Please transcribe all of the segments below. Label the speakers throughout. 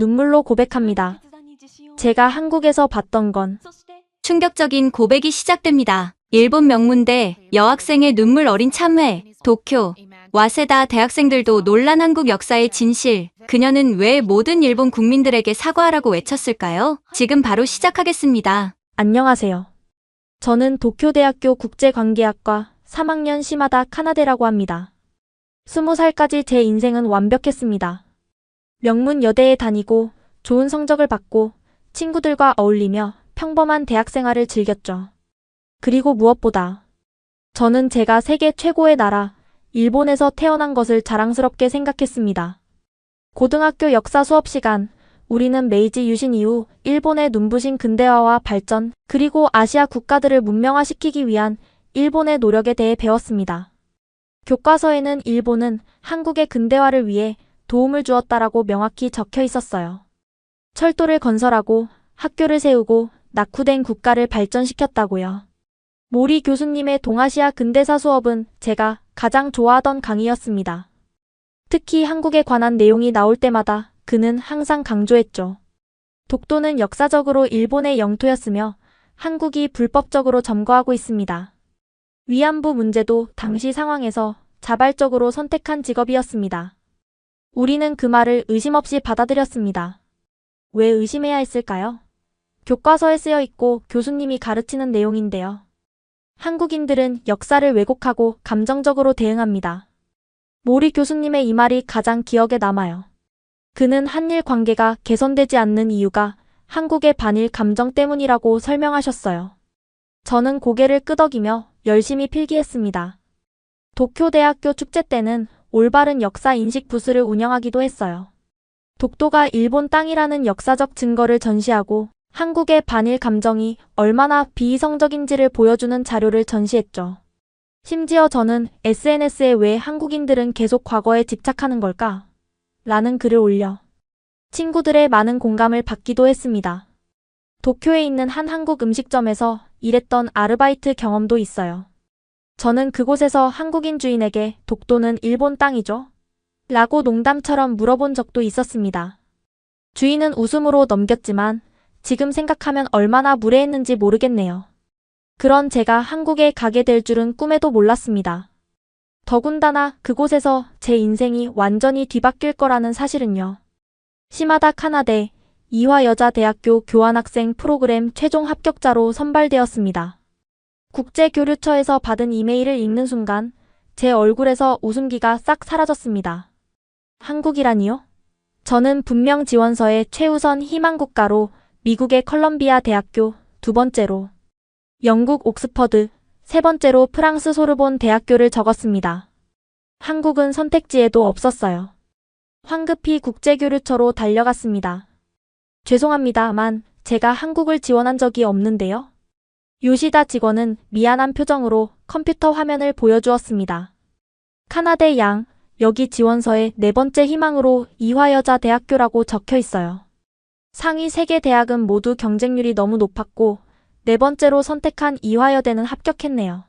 Speaker 1: 눈물로 고백합니다. 제가 한국에서 봤던 건
Speaker 2: 충격적인 고백이 시작됩니다. 일본 명문대 여학생의 눈물 어린 참회, 도쿄, 와세다 대학생들도 놀란 한국 역사의 진실. 그녀는 왜 모든 일본 국민들에게 사과하라고 외쳤을까요? 지금 바로 시작하겠습니다.
Speaker 1: 안녕하세요. 저는 도쿄대학교 국제관계학과 3학년 시마다 카나데라고 합니다. 20살까지 제 인생은 완벽했습니다. 명문 여대에 다니고 좋은 성적을 받고 친구들과 어울리며 평범한 대학 생활을 즐겼죠. 그리고 무엇보다 저는 제가 세계 최고의 나라, 일본에서 태어난 것을 자랑스럽게 생각했습니다. 고등학교 역사 수업 시간, 우리는 메이지 유신 이후 일본의 눈부신 근대화와 발전, 그리고 아시아 국가들을 문명화시키기 위한 일본의 노력에 대해 배웠습니다. 교과서에는 일본은 한국의 근대화를 위해 도움을 주었다라고 명확히 적혀 있었어요. 철도를 건설하고 학교를 세우고 낙후된 국가를 발전시켰다고요. 모리 교수님의 동아시아 근대사 수업은 제가 가장 좋아하던 강의였습니다. 특히 한국에 관한 내용이 나올 때마다 그는 항상 강조했죠. 독도는 역사적으로 일본의 영토였으며 한국이 불법적으로 점거하고 있습니다. 위안부 문제도 당시 상황에서 자발적으로 선택한 직업이었습니다. 우리는 그 말을 의심 없이 받아들였습니다. 왜 의심해야 했을까요? 교과서에 쓰여 있고 교수님이 가르치는 내용인데요. 한국인들은 역사를 왜곡하고 감정적으로 대응합니다. 모리 교수님의 이 말이 가장 기억에 남아요. 그는 한일 관계가 개선되지 않는 이유가 한국의 반일 감정 때문이라고 설명하셨어요. 저는 고개를 끄덕이며 열심히 필기했습니다. 도쿄대학교 축제 때는 올바른 역사 인식 부스를 운영하기도 했어요. 독도가 일본 땅이라는 역사적 증거를 전시하고 한국의 반일 감정이 얼마나 비이성적인지를 보여주는 자료를 전시했죠. 심지어 저는 SNS에 왜 한국인들은 계속 과거에 집착하는 걸까? 라는 글을 올려 친구들의 많은 공감을 받기도 했습니다. 도쿄에 있는 한 한국 음식점에서 일했던 아르바이트 경험도 있어요. 저는 그곳에서 한국인 주인에게 독도는 일본 땅이죠? 라고 농담처럼 물어본 적도 있었습니다. 주인은 웃음으로 넘겼지만 지금 생각하면 얼마나 무례했는지 모르겠네요. 그런 제가 한국에 가게 될 줄은 꿈에도 몰랐습니다. 더군다나 그곳에서 제 인생이 완전히 뒤바뀔 거라는 사실은요. 시마다 카나데 이화여자대학교 교환학생 프로그램 최종 합격자로 선발되었습니다. 국제교류처에서 받은 이메일을 읽는 순간 제 얼굴에서 웃음기가 싹 사라졌습니다. 한국이라니요? 저는 분명 지원서에 최우선 희망국가로 미국의 컬럼비아 대학교, 두 번째로 영국 옥스퍼드, 세 번째로 프랑스 소르본 대학교를 적었습니다. 한국은 선택지에도 없었어요. 황급히 국제교류처로 달려갔습니다. 죄송합니다만 제가 한국을 지원한 적이 없는데요. 요시다 직원은 미안한 표정으로 컴퓨터 화면을 보여주었습니다. 카나데 양, 여기 지원서에 네 번째 희망으로 이화여자대학교라고 적혀 있어요. 상위 3개 대학은 모두 경쟁률이 너무 높았고 네 번째로 선택한 이화여대는 합격했네요.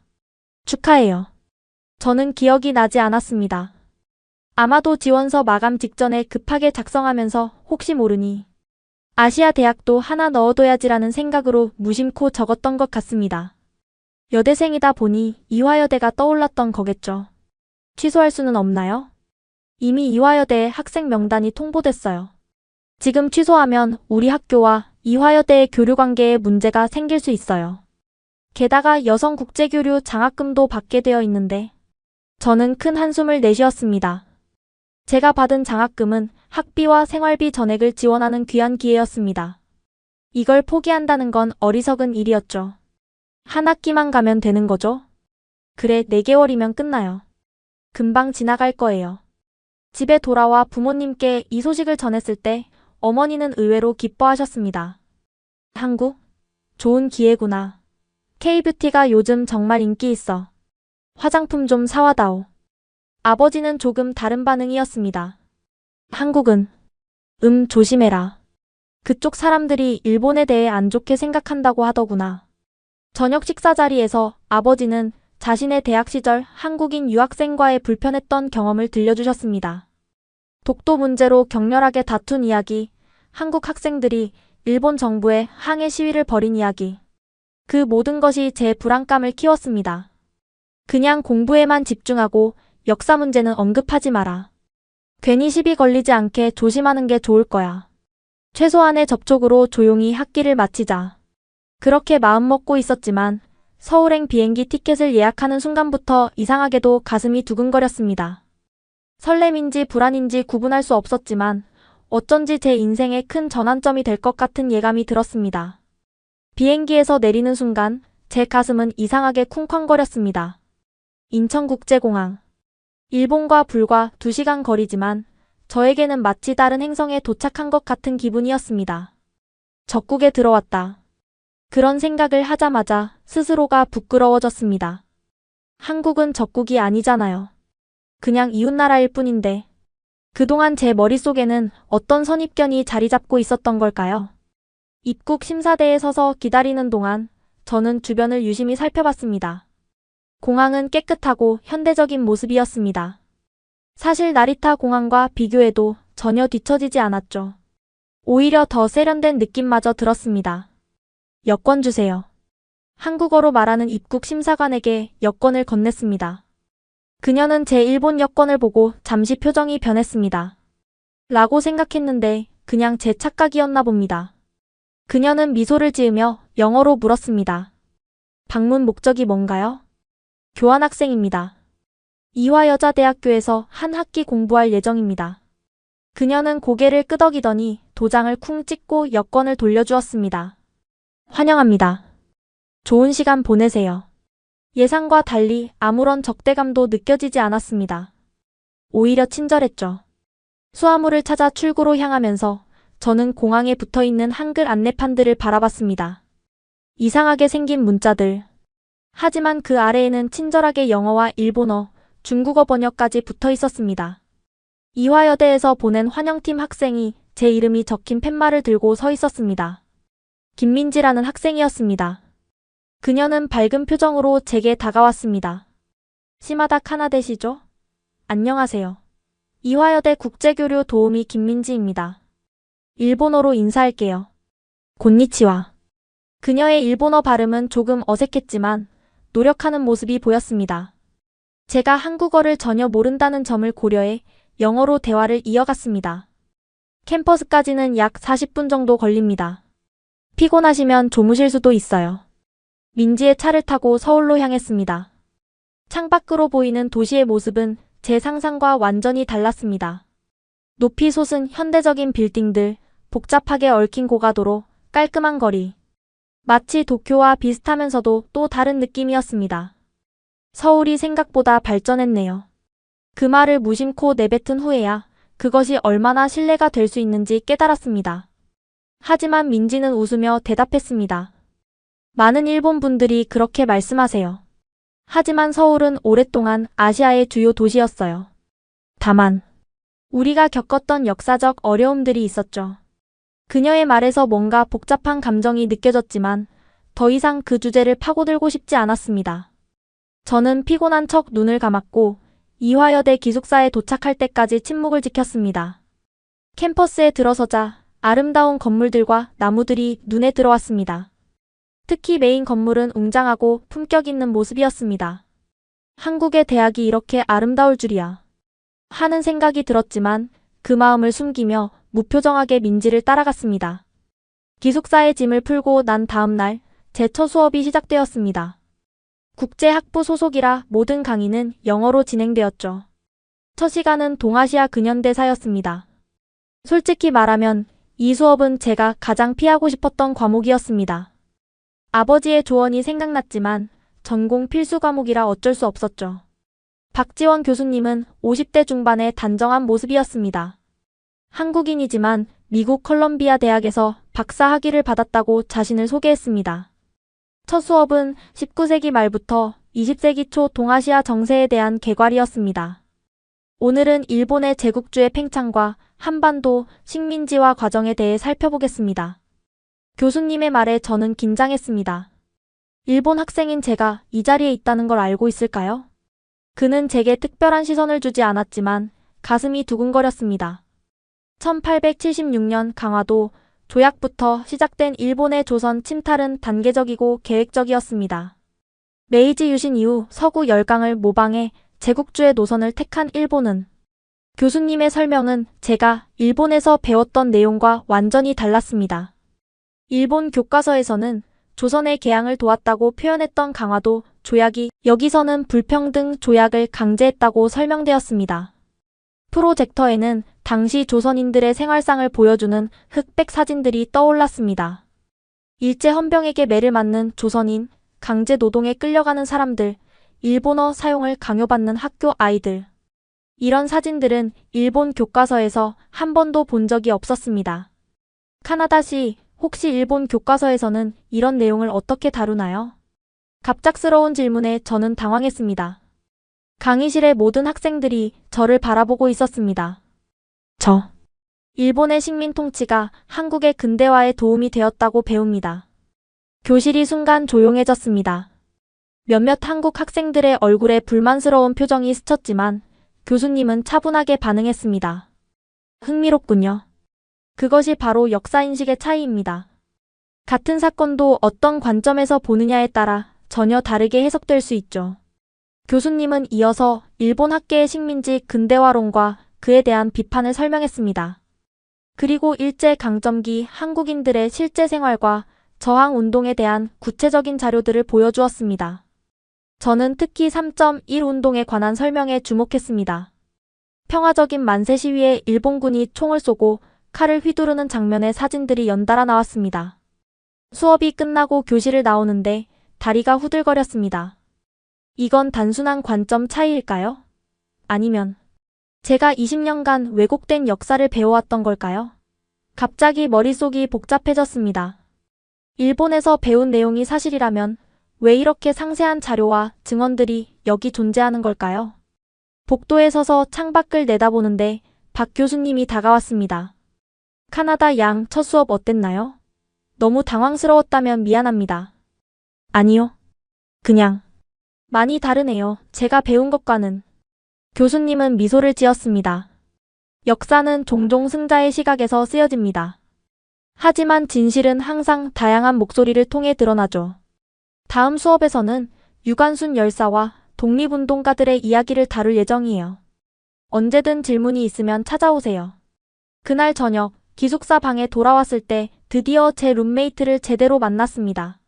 Speaker 1: 축하해요. 저는 기억이 나지 않았습니다. 아마도 지원서 마감 직전에 급하게 작성하면서 혹시 모르니 아시아 대학도 하나 넣어둬야지라는 생각으로 무심코 적었던 것 같습니다. 여대생이다 보니 이화여대가 떠올랐던 거겠죠. 취소할 수는 없나요? 이미 이화여대 학생 명단이 통보됐어요. 지금 취소하면 우리 학교와 이화여대의 교류관계에 문제가 생길 수 있어요. 게다가 여성 국제교류 장학금도 받게 되어 있는데 저는 큰 한숨을 내쉬었습니다. 제가 받은 장학금은 학비와 생활비 전액을 지원하는 귀한 기회였습니다. 이걸 포기한다는 건 어리석은 일이었죠. 한 학기만 가면 되는 거죠? 그래, 4개월이면 끝나요. 금방 지나갈 거예요. 집에 돌아와 부모님께 이 소식을 전했을 때 어머니는 의외로 기뻐하셨습니다. 한국? 좋은 기회구나. K뷰티가 요즘 정말 인기 있어. 화장품 좀 사와다오. 아버지는 조금 다른 반응이었습니다. 한국은? 조심해라. 그쪽 사람들이 일본에 대해 안 좋게 생각한다고 하더구나. 저녁 식사 자리에서 아버지는 자신의 대학 시절 한국인 유학생과의 불편했던 경험을 들려주셨습니다. 독도 문제로 격렬하게 다툰 이야기, 한국 학생들이 일본 정부에 항해 시위를 벌인 이야기. 그 모든 것이 제 불안감을 키웠습니다. 그냥 공부에만 집중하고 역사 문제는 언급하지 마라. 괜히 시비 걸리지 않게 조심하는 게 좋을 거야. 최소한의 접촉으로 조용히 학기를 마치자. 그렇게 마음먹고 있었지만 서울행 비행기 티켓을 예약하는 순간부터 이상하게도 가슴이 두근거렸습니다. 설렘인지 불안인지 구분할 수 없었지만 어쩐지 제 인생의 큰 전환점이 될 것 같은 예감이 들었습니다. 비행기에서 내리는 순간 제 가슴은 이상하게 쿵쾅거렸습니다. 인천국제공항. 일본과 불과 2시간 거리지만 저에게는 마치 다른 행성에 도착한 것 같은 기분이었습니다. 적국에 들어왔다. 그런 생각을 하자마자 스스로가 부끄러워졌습니다. 한국은 적국이 아니잖아요. 그냥 이웃나라일 뿐인데 그동안 제 머릿속에는 어떤 선입견이 자리 잡고 있었던 걸까요? 입국 심사대에 서서 기다리는 동안 저는 주변을 유심히 살펴봤습니다. 공항은 깨끗하고 현대적인 모습이었습니다. 사실 나리타 공항과 비교해도 전혀 뒤처지지 않았죠. 오히려 더 세련된 느낌마저 들었습니다. 여권 주세요. 한국어로 말하는 입국 심사관에게 여권을 건넸습니다. 그녀는 제 일본 여권을 보고 잠시 표정이 변했습니다. 라고 생각했는데 그냥 제 착각이었나 봅니다. 그녀는 미소를 지으며 영어로 물었습니다. 방문 목적이 뭔가요? 교환학생입니다. 이화여자대학교에서 한 학기 공부할 예정입니다. 그녀는 고개를 끄덕이더니 도장을 쿵 찍고 여권을 돌려주었습니다. 환영합니다. 좋은 시간 보내세요. 예상과 달리 아무런 적대감도 느껴지지 않았습니다. 오히려 친절했죠. 수화물을 찾아 출구로 향하면서 저는 공항에 붙어있는 한글 안내판들을 바라봤습니다. 이상하게 생긴 문자들. 하지만 그 아래에는 친절하게 영어와 일본어, 중국어 번역까지 붙어 있었습니다. 이화여대에서 보낸 환영팀 학생이 제 이름이 적힌 팻말을 들고 서 있었습니다. 김민지라는 학생이었습니다. 그녀는 밝은 표정으로 제게 다가왔습니다. 시마다 카나데시죠? 안녕하세요. 이화여대 국제교류 도우미 김민지입니다. 일본어로 인사할게요. 곤니치와. 그녀의 일본어 발음은 조금 어색했지만 노력하는 모습이 보였습니다. 제가 한국어를 전혀 모른다는 점을 고려해 영어로 대화를 이어갔습니다. 캠퍼스까지는 약 40분 정도 걸립니다. 피곤하시면 주무실 수도 있어요. 민지의 차를 타고 서울로 향했습니다. 창밖으로 보이는 도시의 모습은 제 상상과 완전히 달랐습니다. 높이 솟은 현대적인 빌딩들, 복잡하게 얽힌 고가도로, 깔끔한 거리. 마치 도쿄와 비슷하면서도 또 다른 느낌이었습니다. 서울이 생각보다 발전했네요. 그 말을 무심코 내뱉은 후에야 그것이 얼마나 신뢰가 될 수 있는지 깨달았습니다. 하지만 민지는 웃으며 대답했습니다. 많은 일본 분들이 그렇게 말씀하세요. 하지만 서울은 오랫동안 아시아의 주요 도시였어요. 다만 우리가 겪었던 역사적 어려움들이 있었죠. 그녀의 말에서 뭔가 복잡한 감정이 느껴졌지만 더 이상 그 주제를 파고들고 싶지 않았습니다. 저는 피곤한 척 눈을 감았고 이화여대 기숙사에 도착할 때까지 침묵을 지켰습니다. 캠퍼스에 들어서자 아름다운 건물들과 나무들이 눈에 들어왔습니다. 특히 메인 건물은 웅장하고 품격 있는 모습이었습니다. 한국의 대학이 이렇게 아름다울 줄이야. 하는 생각이 들었지만 그 마음을 숨기며 무표정하게 민지를 따라갔습니다. 기숙사에 짐을 풀고 난 다음 날 제 첫 수업이 시작되었습니다. 국제학부 소속이라 모든 강의는 영어로 진행되었죠. 첫 시간은 동아시아 근현대사였습니다. 솔직히 말하면 이 수업은 제가 가장 피하고 싶었던 과목이었습니다. 아버지의 조언이 생각났지만 전공 필수 과목이라 어쩔 수 없었죠. 박지원 교수님은 50대 중반의 단정한 모습이었습니다. 한국인이지만 미국 컬럼비아 대학에서 박사 학위를 받았다고 자신을 소개했습니다. 첫 수업은 19세기 말부터 20세기 초 동아시아 정세에 대한 개괄이었습니다. 오늘은 일본의 제국주의 팽창과 한반도 식민지화 과정에 대해 살펴보겠습니다. 교수님의 말에 저는 긴장했습니다. 일본 학생인 제가 이 자리에 있다는 걸 알고 있을까요? 그는 제게 특별한 시선을 주지 않았지만 가슴이 두근거렸습니다. 1876년 강화도 조약부터 시작된 일본의 조선 침탈은 단계적이고 계획적이었습니다. 메이지 유신 이후 서구 열강을 모방해 제국주의 노선을 택한 일본은 교수님의 설명은 제가 일본에서 배웠던 내용과 완전히 달랐습니다. 일본 교과서에서는 조선의 개항을 도왔다고 표현했던 강화도 조약이 여기서는 불평등 조약을 강제했다고 설명되었습니다. 프로젝터에는 당시 조선인들의 생활상을 보여주는 흑백 사진들이 떠올랐습니다. 일제 헌병에게 매를 맞는 조선인, 강제 노동에 끌려가는 사람들, 일본어 사용을 강요받는 학교 아이들. 이런 사진들은 일본 교과서에서 한 번도 본 적이 없었습니다. 카나다시, 혹시 일본 교과서에서는 이런 내용을 어떻게 다루나요? 갑작스러운 질문에 저는 당황했습니다. 강의실의 모든 학생들이 저를 바라보고 있었습니다. 일본의 식민 통치가 한국의 근대화에 도움이 되었다고 배웁니다. 교실이 순간 조용해졌습니다. 몇몇 한국 학생들의 얼굴에 불만스러운 표정이 스쳤지만 교수님은 차분하게 반응했습니다. 흥미롭군요. 그것이 바로 역사인식의 차이입니다. 같은 사건도 어떤 관점에서 보느냐에 따라 전혀 다르게 해석될 수 있죠. 교수님은 이어서 일본 학계의 식민지 근대화론과 그에 대한 비판을 설명했습니다. 그리고 일제강점기 한국인들의 실제 생활과 저항운동에 대한 구체적인 자료들을 보여주었습니다. 저는 특히 3.1 운동에 관한 설명에 주목했습니다. 평화적인 만세 시위에 일본군이 총을 쏘고 칼을 휘두르는 장면의 사진들이 연달아 나왔습니다. 수업이 끝나고 교실을 나오는데 다리가 후들거렸습니다. 이건 단순한 관점 차이일까요? 아니면 제가 20년간 왜곡된 역사를 배워왔던 걸까요? 갑자기 머릿속이 복잡해졌습니다. 일본에서 배운 내용이 사실이라면 왜 이렇게 상세한 자료와 증언들이 여기 존재하는 걸까요? 복도에 서서 창밖을 내다보는데 박 교수님이 다가왔습니다. 카나다 양 첫 수업 어땠나요? 너무 당황스러웠다면 미안합니다. 아니요. 그냥 많이 다르네요. 제가 배운 것과는. 교수님은 미소를 지었습니다. 역사는 종종 승자의 시각에서 쓰여집니다. 하지만 진실은 항상 다양한 목소리를 통해 드러나죠. 다음 수업에서는 유관순 열사와 독립운동가들의 이야기를 다룰 예정이에요. 언제든 질문이 있으면 찾아오세요. 그날 저녁 기숙사 방에 돌아왔을 때 드디어 제 룸메이트를 제대로 만났습니다.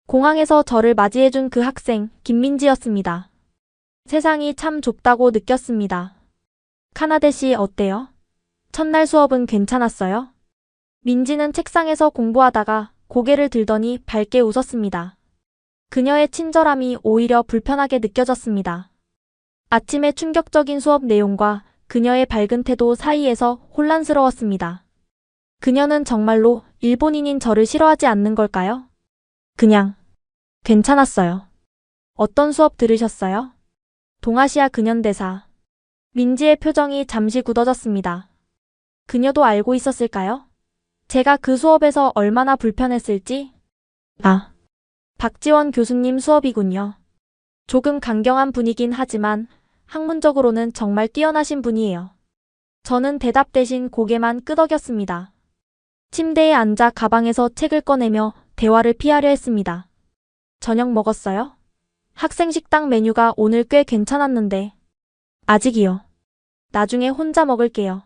Speaker 1: 공항에서 저를 맞이해준 그 학생 김민지였습니다. 세상이 참 좁다고 느꼈습니다. 카나데 씨 어때요? 첫날 수업은 괜찮았어요? 민지는 책상에서 공부하다가 고개를 들더니 밝게 웃었습니다. 그녀의 친절함이 오히려 불편하게 느껴졌습니다. 아침의 충격적인 수업 내용과 그녀의 밝은 태도 사이에서 혼란스러웠습니다. 그녀는 정말로 일본인인 저를 싫어하지 않는 걸까요? 그냥 괜찮았어요. 어떤 수업 들으셨어요? 동아시아 근현대사. 민지의 표정이 잠시 굳어졌습니다. 그녀도 알고 있었을까요? 제가 그 수업에서 얼마나 불편했을지? 박지원 교수님 수업이군요. 조금 강경한 분이긴 하지만 학문적으로는 정말 뛰어나신 분이에요. 저는 대답 대신 고개만 끄덕였습니다. 침대에 앉아 가방에서 책을 꺼내며 대화를 피하려 했습니다. 저녁 먹었어요? 학생 식당 메뉴가 오늘 꽤 괜찮았는데. 아직이요. 나중에 혼자 먹을게요.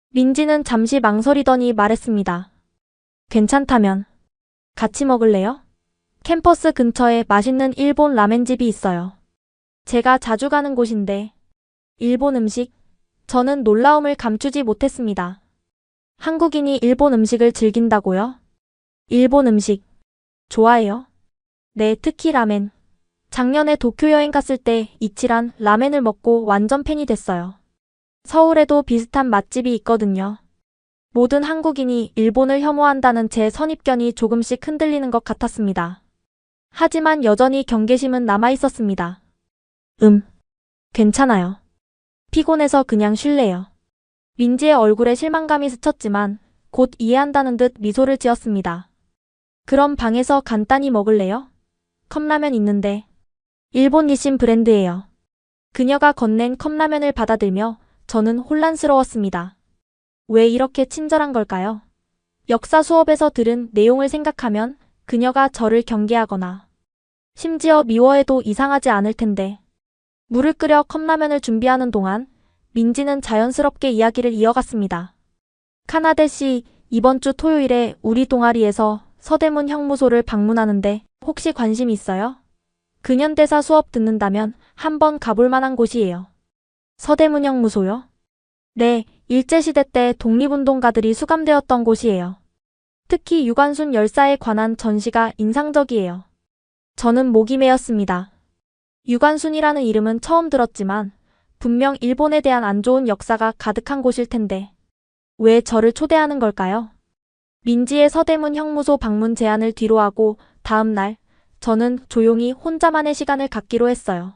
Speaker 1: 민지는 잠시 망설이더니 말했습니다. 괜찮다면 같이 먹을래요? 캠퍼스 근처에 맛있는 일본 라멘집이 있어요. 제가 자주 가는 곳인데. 일본 음식? 저는 놀라움을 감추지 못했습니다. 한국인이 일본 음식을 즐긴다고요? 일본 음식 좋아해요? 네, 특히 라멘. 작년에 도쿄 여행 갔을 때 이치란 라멘을 먹고 완전 팬이 됐어요. 서울에도 비슷한 맛집이 있거든요. 모든 한국인이 일본을 혐오한다는 제 선입견이 조금씩 흔들리는 것 같았습니다. 하지만 여전히 경계심은 남아있었습니다. 괜찮아요. 피곤해서 그냥 쉴래요. 민지의 얼굴에 실망감이 스쳤지만 곧 이해한다는 듯 미소를 지었습니다. 그럼 방에서 간단히 먹을래요? 컵라면 있는데. 일본 니신 브랜드예요. 그녀가 건넨 컵라면을 받아들며 저는 혼란스러웠습니다. 왜 이렇게 친절한 걸까요? 역사 수업에서 들은 내용을 생각하면 그녀가 저를 경계하거나 심지어 미워해도 이상하지 않을 텐데. 물을 끓여 컵라면을 준비하는 동안 민지는 자연스럽게 이야기를 이어갔습니다. 카나데 씨, 이번 주 토요일에 우리 동아리에서 서대문 형무소를 방문하는데 혹시 관심 있어요? 근현대사 수업 듣는다면 한번 가볼 만한 곳이에요. 서대문 형무소요? 네, 일제시대 때 독립운동가들이 수감되었던 곳이에요. 특히 유관순 열사에 관한 전시가 인상적이에요. 저는 목이 메었습니다. 유관순이라는 이름은 처음 들었지만 분명 일본에 대한 안 좋은 역사가 가득한 곳일 텐데 왜 저를 초대하는 걸까요? 민지의 서대문 형무소 방문 제안을 뒤로하고 다음 날 저는 조용히 혼자만의 시간을 갖기로 했어요.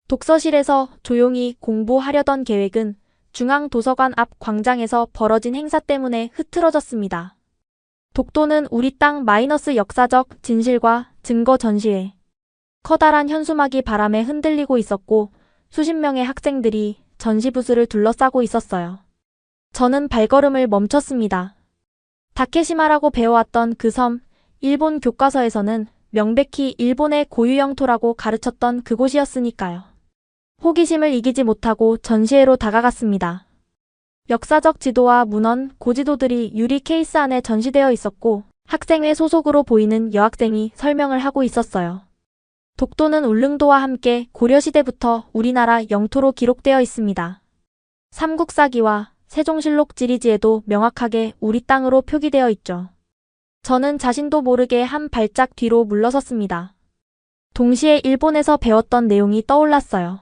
Speaker 1: 독서실에서 조용히 공부하려던 계획은 중앙도서관 앞 광장에서 벌어진 행사 때문에 흐트러졌습니다. 독도는 우리 땅 마이너스 역사적 진실과 증거 전시회. 커다란 현수막이 바람에 흔들리고 있었고 수십 명의 학생들이 전시부스를 둘러싸고 있었어요. 저는 발걸음을 멈췄습니다. 다케시마라고 배워왔던 그 섬, 일본 교과서에서는 명백히 일본의 고유 영토라고 가르쳤던 그곳이었으니까요. 호기심을 이기지 못하고 전시회로 다가갔습니다. 역사적 지도와 문헌, 고지도들이 유리 케이스 안에 전시되어 있었고 학생회 소속으로 보이는 여학생이 설명을 하고 있었어요. 독도는 울릉도와 함께 고려시대부터 우리나라 영토로 기록되어 있습니다. 삼국사기와 세종실록 지리지에도 명확하게 우리 땅으로 표기되어 있죠. 저는 자신도 모르게 한 발짝 뒤로 물러섰습니다. 동시에 일본에서 배웠던 내용이 떠올랐어요.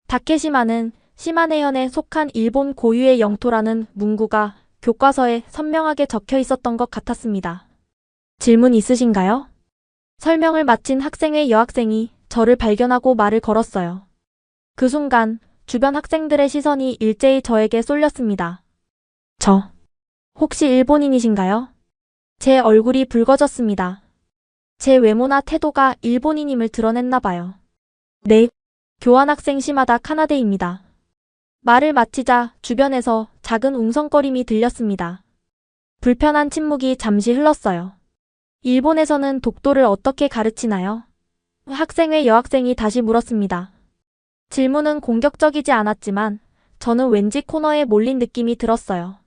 Speaker 1: 다케시마는 시마네현에 속한 일본 고유의 영토라는 문구가 교과서에 선명하게 적혀 있었던 것 같았습니다. 질문 있으신가요? 설명을 마친 학생회 여학생이 저를 발견하고 말을 걸었어요. 그 순간 주변 학생들의 시선이 일제히 저에게 쏠렸습니다. 저, 혹시 일본인이신가요? 제 얼굴이 붉어졌습니다. 제 외모나 태도가 일본인임을 드러냈나 봐요. 네, 교환학생 시마다 카나데입니다. 말을 마치자 주변에서 작은 웅성거림이 들렸습니다. 불편한 침묵이 잠시 흘렀어요. 일본에서는 독도를 어떻게 가르치나요? 학생회 여학생이 다시 물었습니다. 질문은 공격적이지 않았지만 저는 왠지 코너에 몰린 느낌이 들었어요.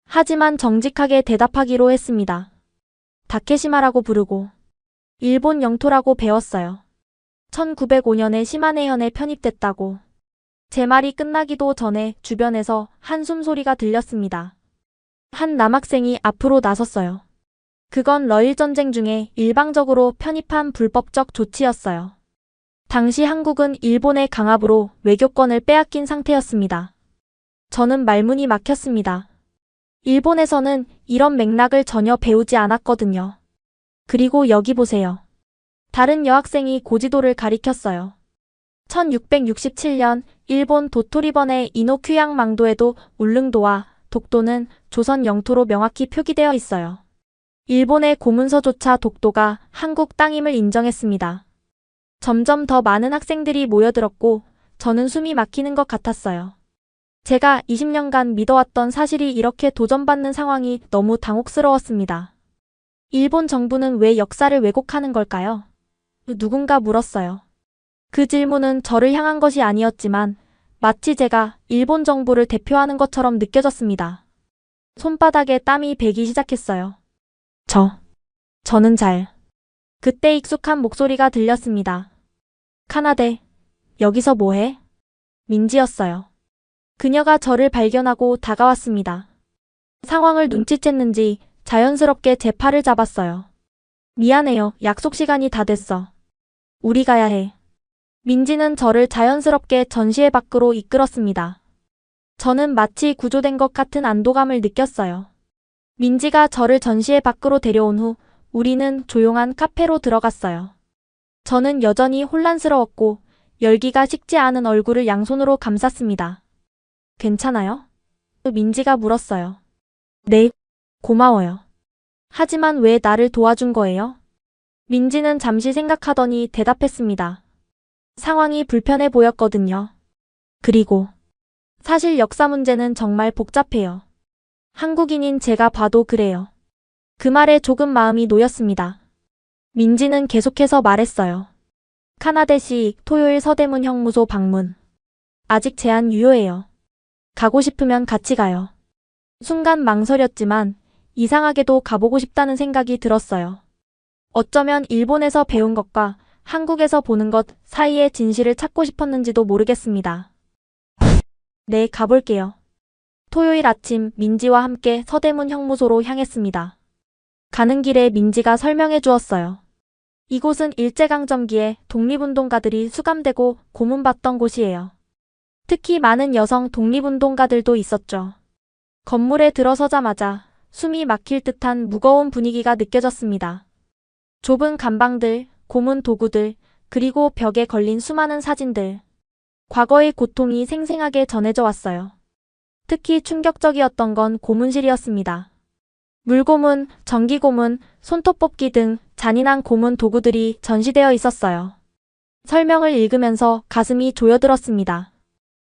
Speaker 1: 하지만 정직하게 대답하기로 했습니다. 다케시마라고 부르고 일본 영토라고 배웠어요. 1905년에 시마네현에 편입됐다고. 제 말이 끝나기도 전에 주변에서 한숨 소리가 들렸습니다. 한 남학생이 앞으로 나섰어요. 그건 러일전쟁 중에 일방적으로 편입한 불법적 조치였어요. 당시 한국은 일본의 강압으로 외교권을 빼앗긴 상태였습니다. 저는 말문이 막혔습니다. 일본에서는 이런 맥락을 전혀 배우지 않았거든요. 그리고 여기 보세요. 다른 여학생이 고지도를 가리켰어요. 1667년 일본 도토리번의 이노큐양 망도에도 울릉도와 독도는 조선 영토로 명확히 표기되어 있어요. 일본의 고문서조차 독도가 한국 땅임을 인정했습니다. 점점 더 많은 학생들이 모여들었고 저는 숨이 막히는 것 같았어요. 제가 20년간 믿어왔던 사실이 이렇게 도전받는 상황이 너무 당혹스러웠습니다. 일본 정부는 왜 역사를 왜곡하는 걸까요? 누군가 물었어요. 그 질문은 저를 향한 것이 아니었지만 마치 제가 일본 정부를 대표하는 것처럼 느껴졌습니다. 손바닥에 땀이 배기 시작했어요. 저는 그때 익숙한 목소리가 들렸습니다. 카나데, 여기서 뭐해? 민지였어요. 그녀가 저를 발견하고 다가왔습니다. 상황을 눈치챘는지 자연스럽게 제 팔을 잡았어요. 미안해요. 약속 시간이 다 됐어. 우리 가야 해. 민지는 저를 자연스럽게 전시회 밖으로 이끌었습니다. 저는 마치 구조된 것 같은 안도감을 느꼈어요. 민지가 저를 전시회 밖으로 데려온 후 우리는 조용한 카페로 들어갔어요. 저는 여전히 혼란스러웠고 열기가 식지 않은 얼굴을 양손으로 감쌌습니다. 괜찮아요? 민지가 물었어요. 네, 고마워요. 하지만 왜 나를 도와준 거예요? 민지는 잠시 생각하더니 대답했습니다. 상황이 불편해 보였거든요. 그리고 사실 역사 문제는 정말 복잡해요. 한국인인 제가 봐도 그래요. 그 말에 조금 마음이 놓였습니다. 민지는 계속해서 말했어요. 카나데시 토요일 서대문 형무소 방문. 아직 제한 유효해요. 가고 싶으면 같이 가요. 순간 망설였지만 이상하게도 가보고 싶다는 생각이 들었어요. 어쩌면 일본에서 배운 것과 한국에서 보는 것 사이의 진실을 찾고 싶었는지도 모르겠습니다. 네, 가볼게요. 토요일 아침 민지와 함께 서대문 형무소로 향했습니다. 가는 길에 민지가 설명해 주었어요. 이곳은 일제강점기에 독립운동가들이 수감되고 고문받던 곳이에요. 특히 많은 여성 독립운동가들도 있었죠. 건물에 들어서자마자 숨이 막힐 듯한 무거운 분위기가 느껴졌습니다. 좁은 간방들, 고문 도구들, 그리고 벽에 걸린 수많은 사진들. 과거의 고통이 생생하게 전해져 왔어요. 특히 충격적이었던 건 고문실이었습니다. 물고문, 전기고문, 손톱뽑기 등 잔인한 고문 도구들이 전시되어 있었어요. 설명을 읽으면서 가슴이 조여들었습니다.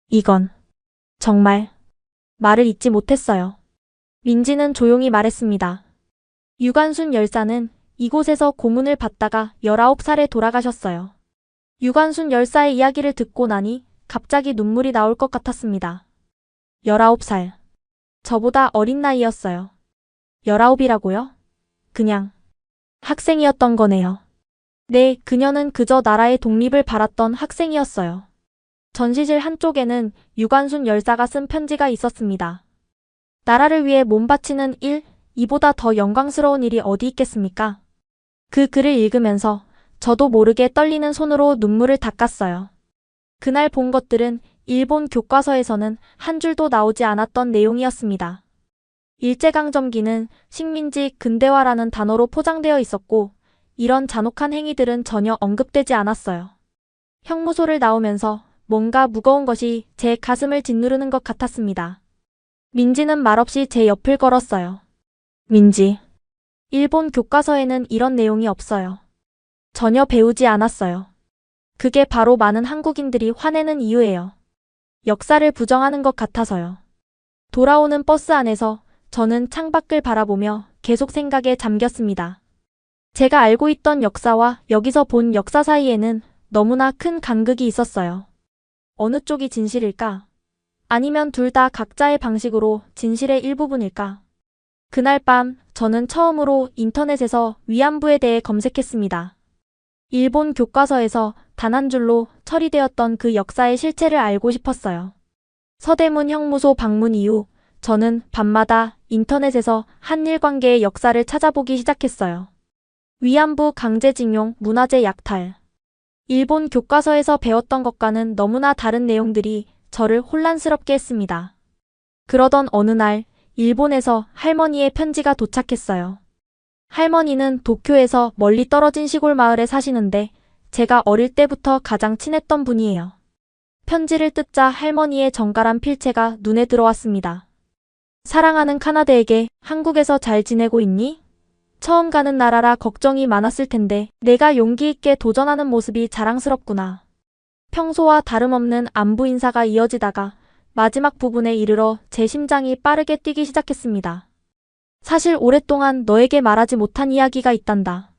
Speaker 1: 이건 정말 말을 잇지 못했어요. 민지는 조용히 말했습니다. 유관순 열사는 이곳에서 고문을 받다가 19살에 돌아가셨어요. 유관순 열사의 이야기를 듣고 나니 갑자기 눈물이 나올 것 같았습니다. 19살. 저보다 어린 나이였어요. 19이라고요? 그냥 학생이었던 거네요. 네, 그녀는 그저 나라의 독립을 바랐던 학생이었어요. 전시실 한쪽에는 유관순 열사가 쓴 편지가 있었습니다. 나라를 위해 몸바치는 일, 이보다 더 영광스러운 일이 어디 있겠습니까? 그 글을 읽으면서 저도 모르게 떨리는 손으로 눈물을 닦았어요. 그날 본 것들은 일본 교과서에서는 한 줄도 나오지 않았던 내용이었습니다. 일제강점기는 식민지 근대화라는 단어로 포장되어 있었고 이런 잔혹한 행위들은 전혀 언급되지 않았어요. 형무소를 나오면서 뭔가 무거운 것이 제 가슴을 짓누르는 것 같았습니다. 민지는 말없이 제 옆을 걸었어요. 민지. 일본 교과서에는 이런 내용이 없어요. 전혀 배우지 않았어요. 그게 바로 많은 한국인들이 화내는 이유예요. 역사를 부정하는 것 같아서요. 돌아오는 버스 안에서 저는 창밖을 바라보며 계속 생각에 잠겼습니다. 제가 알고 있던 역사와 여기서 본 역사 사이에는 너무나 큰 간극이 있었어요. 어느 쪽이 진실일까? 아니면 둘 다 각자의 방식으로 진실의 일부분일까? 그날 밤 저는 처음으로 인터넷에서 위안부에 대해 검색했습니다. 일본 교과서에서 단 한 줄로 처리되었던 그 역사의 실체를 알고 싶었어요. 서대문 형무소 방문 이후 저는 밤마다 인터넷에서 한일 관계의 역사를 찾아보기 시작했어요. 위안부 강제징용, 문화재 약탈. 일본 교과서에서 배웠던 것과는 너무나 다른 내용들이 저를 혼란스럽게 했습니다. 그러던 어느 날 일본에서 할머니의 편지가 도착했어요. 할머니는 도쿄에서 멀리 떨어진 시골 마을에 사시는데 제가 어릴 때부터 가장 친했던 분이에요. 편지를 뜯자 할머니의 정갈한 필체가 눈에 들어왔습니다. 사랑하는 카나데에게 한국에서 잘 지내고 있니? 처음 가는 나라라 걱정이 많았을 텐데 내가 용기 있게 도전하는 모습이 자랑스럽구나. 평소와 다름없는 안부 인사가 이어지다가 마지막 부분에 이르러 제 심장이 빠르게 뛰기 시작했습니다. 사실 오랫동안 너에게 말하지 못한 이야기가 있단다.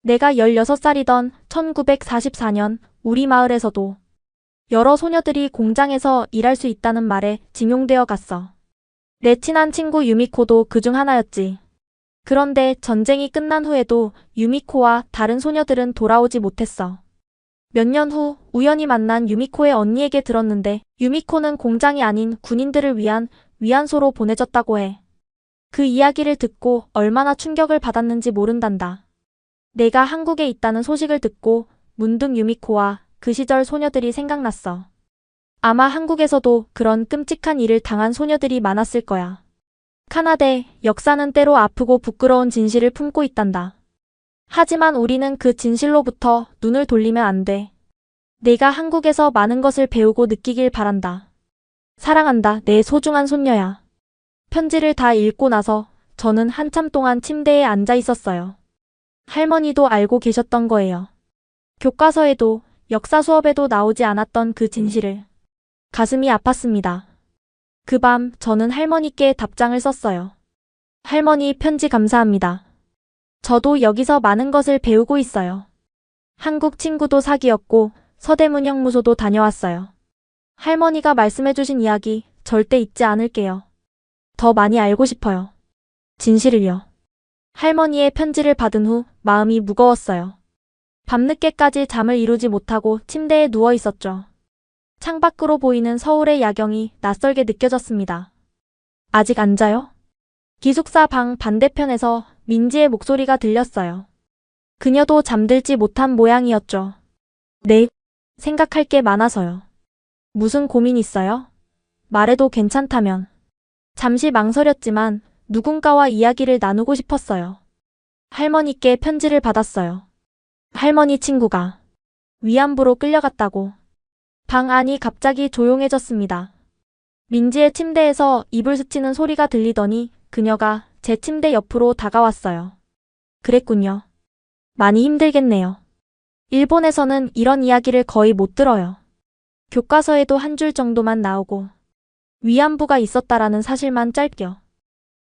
Speaker 1: 내가 16살이던 1944년 우리 마을에서도 여러 소녀들이 공장에서 일할 수 있다는 말에 징용되어 갔어. 내 친한 친구 유미코도 그중 하나였지. 그런데 전쟁이 끝난 후에도 유미코와 다른 소녀들은 돌아오지 못했어. 몇 년 후 우연히 만난 유미코의 언니에게 들었는데 유미코는 공장이 아닌 군인들을 위한 위안소로 보내졌다고 해. 그 이야기를 듣고 얼마나 충격을 받았는지 모른단다. 내가 한국에 있다는 소식을 듣고 문득 유미코와 그 시절 소녀들이 생각났어. 아마 한국에서도 그런 끔찍한 일을 당한 소녀들이 많았을 거야. 카나데, 역사는 때로 아프고 부끄러운 진실을 품고 있단다. 하지만 우리는 그 진실로부터 눈을 돌리면 안 돼. 내가 한국에서 많은 것을 배우고 느끼길 바란다. 사랑한다, 내 소중한 손녀야. 편지를 다 읽고 나서 저는 한참 동안 침대에 앉아 있었어요. 할머니도 알고 계셨던 거예요. 교과서에도 역사 수업에도 나오지 않았던 그 진실을. 가슴이 아팠습니다. 그 밤 저는 할머니께 답장을 썼어요. 할머니 편지 감사합니다. 저도 여기서 많은 것을 배우고 있어요. 한국 친구도 사귀었고 서대문 형무소도 다녀왔어요. 할머니가 말씀해주신 이야기 절대 잊지 않을게요. 더 많이 알고 싶어요. 진실을요. 할머니의 편지를 받은 후 마음이 무거웠어요. 밤늦게까지 잠을 이루지 못하고 침대에 누워 있었죠. 창밖으로 보이는 서울의 야경이 낯설게 느껴졌습니다. 아직 안 자요? 기숙사 방 반대편에서 민지의 목소리가 들렸어요. 그녀도 잠들지 못한 모양이었죠. 네, 생각할 게 많아서요. 무슨 고민 있어요? 말해도 괜찮다면. 잠시 망설였지만 누군가와 이야기를 나누고 싶었어요. 할머니께 편지를 받았어요. 할머니 친구가 위안부로 끌려갔다고. 방 안이 갑자기 조용해졌습니다. 민지의 침대에서 이불 스치는 소리가 들리더니 그녀가 제 침대 옆으로 다가왔어요. 그랬군요. 많이 힘들겠네요. 일본에서는 이런 이야기를 거의 못 들어요. 교과서에도 한 줄 정도만 나오고 위안부가 있었다라는 사실만 짧게요.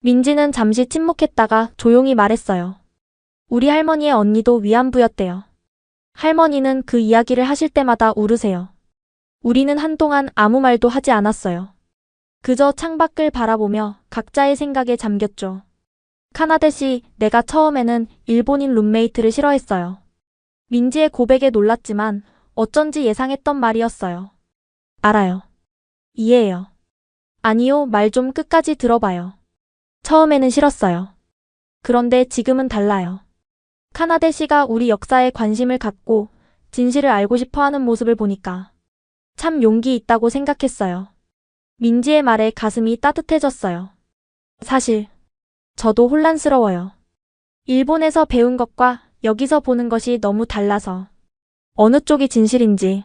Speaker 1: 민지는 잠시 침묵했다가 조용히 말했어요. 우리 할머니의 언니도 위안부였대요. 할머니는 그 이야기를 하실 때마다 울으세요. 우리는 한동안 아무 말도 하지 않았어요. 그저 창밖을 바라보며 각자의 생각에 잠겼죠. 카나데 씨, 내가 처음에는 일본인 룸메이트를 싫어했어요. 민지의 고백에 놀랐지만 어쩐지 예상했던 말이었어요. 알아요. 이해해요. 아니요, 말 좀 끝까지 들어봐요. 처음에는 싫었어요. 그런데 지금은 달라요. 카나데 씨가 우리 역사에 관심을 갖고 진실을 알고 싶어 하는 모습을 보니까 참 용기 있다고 생각했어요. 민지의 말에 가슴이 따뜻해졌어요. 사실 저도 혼란스러워요. 일본에서 배운 것과 여기서 보는 것이 너무 달라서 어느 쪽이 진실인지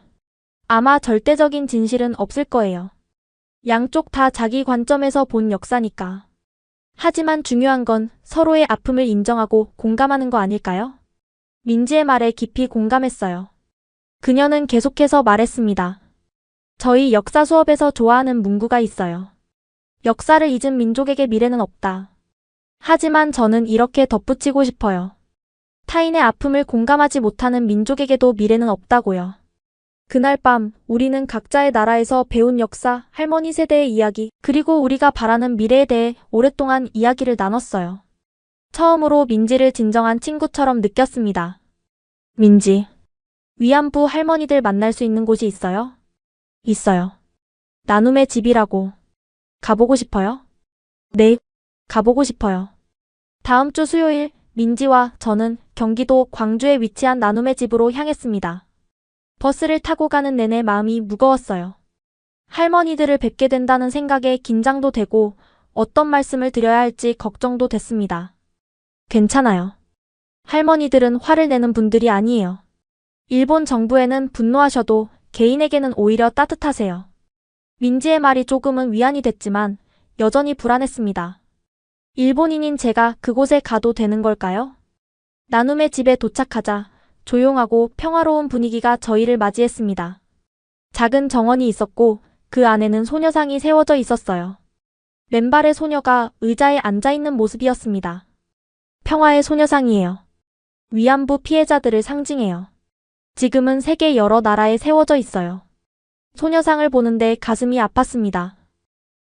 Speaker 1: 아마 절대적인 진실은 없을 거예요. 양쪽 다 자기 관점에서 본 역사니까. 하지만 중요한 건 서로의 아픔을 인정하고 공감하는 거 아닐까요? 민지의 말에 깊이 공감했어요. 그녀는 계속해서 말했습니다. 저희 역사 수업에서 좋아하는 문구가 있어요. 역사를 잊은 민족에게 미래는 없다. 하지만 저는 이렇게 덧붙이고 싶어요. 타인의 아픔을 공감하지 못하는 민족에게도 미래는 없다고요. 그날 밤 우리는 각자의 나라에서 배운 역사, 할머니 세대의 이야기, 그리고 우리가 바라는 미래에 대해 오랫동안 이야기를 나눴어요. 처음으로 민지를 진정한 친구처럼 느꼈습니다. 민지, 위안부 할머니들 만날 수 있는 곳이 있어요? 있어요. 나눔의 집이라고. 가보고 싶어요? 네, 가보고 싶어요. 다음 주 수요일 민지와 저는 경기도 광주에 위치한 나눔의 집으로 향했습니다. 버스를 타고 가는 내내 마음이 무거웠어요. 할머니들을 뵙게 된다는 생각에 긴장도 되고 어떤 말씀을 드려야 할지 걱정도 됐습니다. 괜찮아요. 할머니들은 화를 내는 분들이 아니에요. 일본 정부에는 분노하셔도 개인에게는 오히려 따뜻하세요. 민지의 말이 조금은 위안이 됐지만 여전히 불안했습니다. 일본인인 제가 그곳에 가도 되는 걸까요? 나눔의 집에 도착하자 조용하고 평화로운 분위기가 저희를 맞이했습니다. 작은 정원이 있었고 그 안에는 소녀상이 세워져 있었어요. 맨발의 소녀가 의자에 앉아있는 모습이었습니다. 평화의 소녀상이에요. 위안부 피해자들을 상징해요. 지금은 세계 여러 나라에 세워져 있어요. 소녀상을 보는데 가슴이 아팠습니다.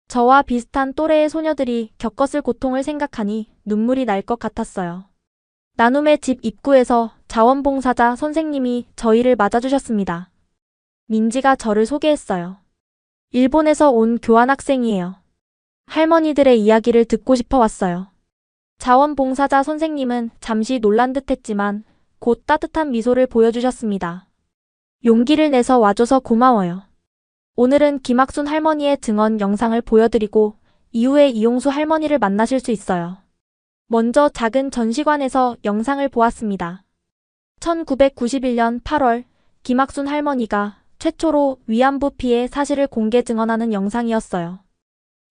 Speaker 1: 저와 비슷한 또래의 소녀들이 겪었을 고통을 생각하니 눈물이 날 것 같았어요. 나눔의 집 입구에서 자원봉사자 선생님이 저희를 맞아주셨습니다. 민지가 저를 소개했어요. 일본에서 온 교환학생이에요. 할머니들의 이야기를 듣고 싶어 왔어요. 자원봉사자 선생님은 잠시 놀란 듯 했지만 곧 따뜻한 미소를 보여주셨습니다. 용기를 내서 와줘서 고마워요. 오늘은 김학순 할머니의 증언 영상을 보여드리고 이후에 이용수 할머니를 만나실 수 있어요. 먼저 작은 전시관에서 영상을 보았습니다. 1991년 8월 김학순 할머니가 최초로 위안부 피해 사실을 공개 증언하는 영상이었어요.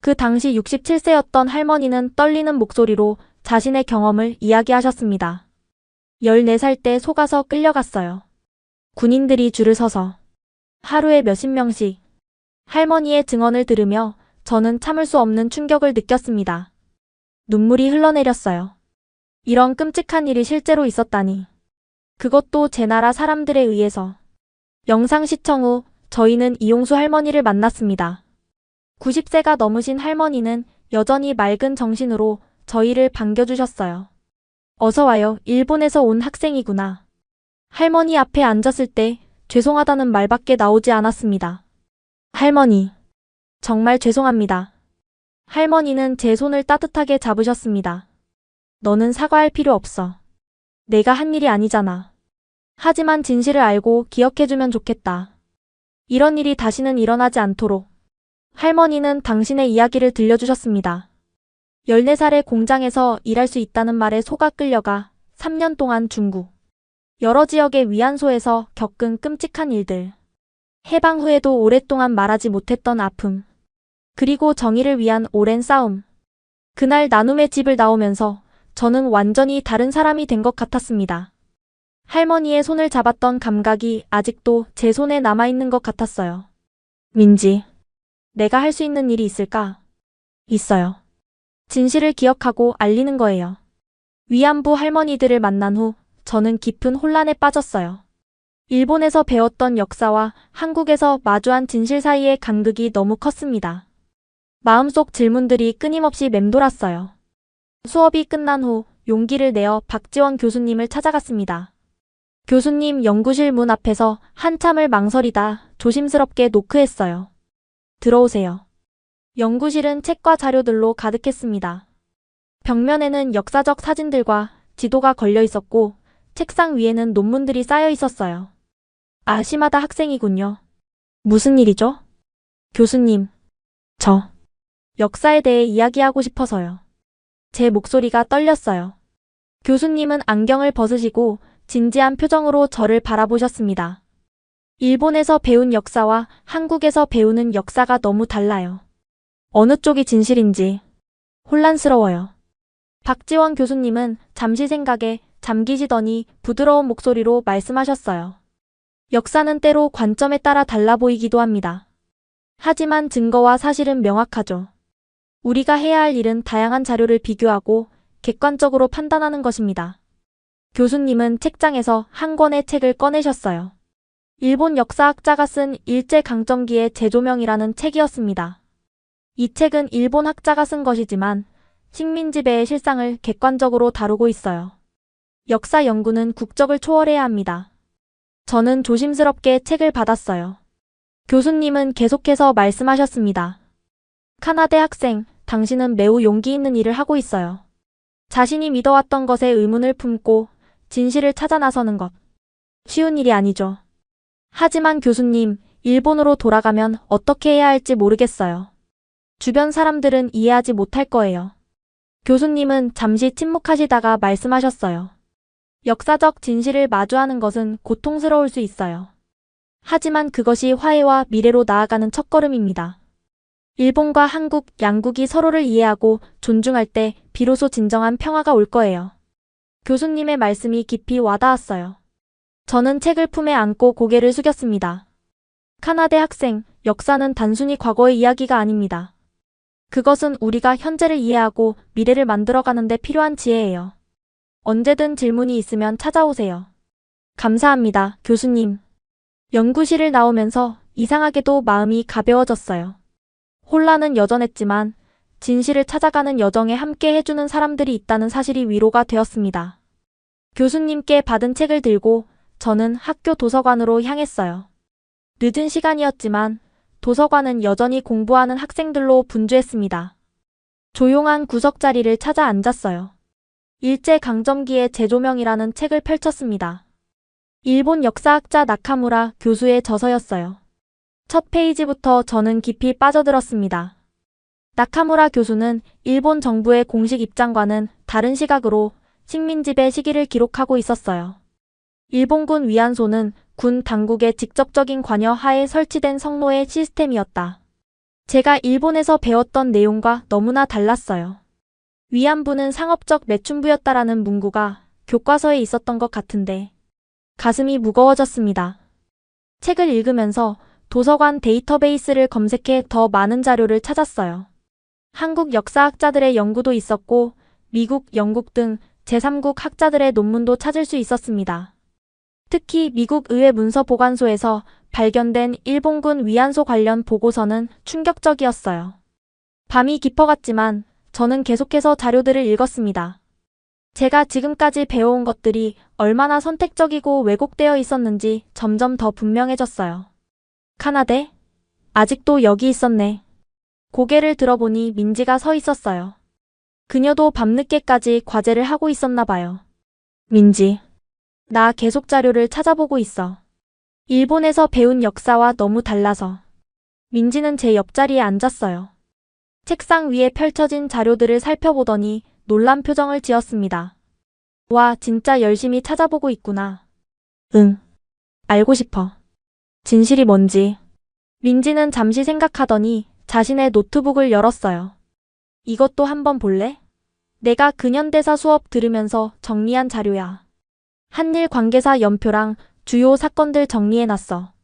Speaker 1: 그 당시 67세였던 할머니는 떨리는 목소리로 자신의 경험을 이야기하셨습니다. 14살 때 속아서 끌려갔어요. 군인들이 줄을 서서 하루에 몇십 명씩. 할머니의 증언을 들으며 저는 참을 수 없는 충격을 느꼈습니다. 눈물이 흘러내렸어요. 이런 끔찍한 일이 실제로 있었다니. 그것도 제 나라 사람들에 의해서. 영상 시청 후 저희는 이용수 할머니를 만났습니다. 90세가 넘으신 할머니는 여전히 맑은 정신으로 저희를 반겨주셨어요. 어서 와요. 일본에서 온 학생이구나. 할머니 앞에 앉았을 때 죄송하다는 말밖에 나오지 않았습니다. 할머니, 정말 죄송합니다. 할머니는 제 손을 따뜻하게 잡으셨습니다. 너는 사과할 필요 없어. 내가 한 일이 아니잖아. 하지만 진실을 알고 기억해주면 좋겠다. 이런 일이 다시는 일어나지 않도록. 할머니는 당신의 이야기를 들려주셨습니다. 14살의 공장에서 일할 수 있다는 말에 속아 끌려가 3년 동안 중국 여러 지역의 위안소에서 겪은 끔찍한 일들. 해방 후에도 오랫동안 말하지 못했던 아픔. 그리고 정의를 위한 오랜 싸움. 그날 나눔의 집을 나오면서 저는 완전히 다른 사람이 된 것 같았습니다. 할머니의 손을 잡았던 감각이 아직도 제 손에 남아있는 것 같았어요. 민지, 내가 할 수 있는 일이 있을까? 있어요. 진실을 기억하고 알리는 거예요. 위안부 할머니들을 만난 후 저는 깊은 혼란에 빠졌어요. 일본에서 배웠던 역사와 한국에서 마주한 진실 사이의 간극이 너무 컸습니다. 마음속 질문들이 끊임없이 맴돌았어요. 수업이 끝난 후 용기를 내어 박지원 교수님을 찾아갔습니다. 교수님 연구실 문 앞에서 한참을 망설이다 조심스럽게 노크했어요. 들어오세요. 연구실은 책과 자료들로 가득했습니다. 벽면에는 역사적 사진들과 지도가 걸려 있었고 책상 위에는 논문들이 쌓여 있었어요. 아, 시마다 학생이군요. 무슨 일이죠? 교수님, 저 역사에 대해 이야기하고 싶어서요. 제 목소리가 떨렸어요. 교수님은 안경을 벗으시고 진지한 표정으로 저를 바라보셨습니다. 일본에서 배운 역사와 한국에서 배우는 역사가 너무 달라요. 어느 쪽이 진실인지 혼란스러워요. 박지원 교수님은 잠시 생각에 잠기시더니 부드러운 목소리로 말씀하셨어요. 역사는 때로 관점에 따라 달라 보이기도 합니다. 하지만 증거와 사실은 명확하죠. 우리가 해야 할 일은 다양한 자료를 비교하고 객관적으로 판단하는 것입니다. 교수님은 책장에서 한 권의 책을 꺼내셨어요. 일본 역사학자가 쓴 일제강점기의 재조명이라는 책이었습니다. 이 책은 일본 학자가 쓴 것이지만 식민지배의 실상을 객관적으로 다루고 있어요. 역사 연구는 국적을 초월해야 합니다. 저는 조심스럽게 책을 받았어요. 교수님은 계속해서 말씀하셨습니다. 카나대 학생, 당신은 매우 용기 있는 일을 하고 있어요. 자신이 믿어왔던 것에 의문을 품고 진실을 찾아 나서는 것. 쉬운 일이 아니죠. 하지만 교수님, 일본으로 돌아가면 어떻게 해야 할지 모르겠어요. 주변 사람들은 이해하지 못할 거예요. 교수님은 잠시 침묵하시다가 말씀하셨어요. 역사적 진실을 마주하는 것은 고통스러울 수 있어요. 하지만 그것이 화해와 미래로 나아가는 첫걸음입니다. 일본과 한국 양국이 서로를 이해하고 존중할 때 비로소 진정한 평화가 올 거예요. 교수님의 말씀이 깊이 와닿았어요. 저는 책을 품에 안고 고개를 숙였습니다. 카나대 학생, 역사는 단순히 과거의 이야기가 아닙니다. 그것은 우리가 현재를 이해하고 미래를 만들어가는 데 필요한 지혜예요. 언제든 질문이 있으면 찾아오세요. 감사합니다, 교수님. 연구실을 나오면서 이상하게도 마음이 가벼워졌어요. 혼란은 여전했지만 진실을 찾아가는 여정에 함께 해주는 사람들이 있다는 사실이 위로가 되었습니다. 교수님께 받은 책을 들고 저는 학교 도서관으로 향했어요. 늦은 시간이었지만 도서관은 여전히 공부하는 학생들로 분주했습니다. 조용한 구석자리를 찾아 앉았어요. 일제강점기의 재조명이라는 책을 펼쳤습니다. 일본 역사학자 나카무라 교수의 저서였어요. 첫 페이지부터 저는 깊이 빠져들었습니다. 나카무라 교수는 일본 정부의 공식 입장과는 다른 시각으로 식민지배 시기를 기록하고 있었어요. 일본군 위안소는 군 당국의 직접적인 관여 하에 설치된 성노예 시스템이었다. 제가 일본에서 배웠던 내용과 너무나 달랐어요. 위안부는 상업적 매춘부였다라는 문구가 교과서에 있었던 것 같은데 가슴이 무거워졌습니다. 책을 읽으면서 도서관 데이터베이스를 검색해 더 많은 자료를 찾았어요. 한국 역사학자들의 연구도 있었고 미국, 영국 등 제3국 학자들의 논문도 찾을 수 있었습니다. 특히 미국 의회 문서보관소에서 발견된 일본군 위안소 관련 보고서는 충격적이었어요. 밤이 깊어갔지만 저는 계속해서 자료들을 읽었습니다. 제가 지금까지 배워온 것들이 얼마나 선택적이고 왜곡되어 있었는지 점점 더 분명해졌어요. 카나데? 아직도 여기 있었네. 고개를 들어보니 민지가 서 있었어요. 그녀도 밤늦게까지 과제를 하고 있었나 봐요. 민지, 나 계속 자료를 찾아보고 있어. 일본에서 배운 역사와 너무 달라서. 민지는 제 옆자리에 앉았어요. 책상 위에 펼쳐진 자료들을 살펴보더니 놀란 표정을 지었습니다. 와, 진짜 열심히 찾아보고 있구나. 응, 알고 싶어. 진실이 뭔지. 민지는 잠시 생각하더니 자신의 노트북을 열었어요. 이것도 한번 볼래? 내가 근현대사 수업 들으면서 정리한 자료야. 한일 관계사 연표랑 주요 사건들 정리해놨어.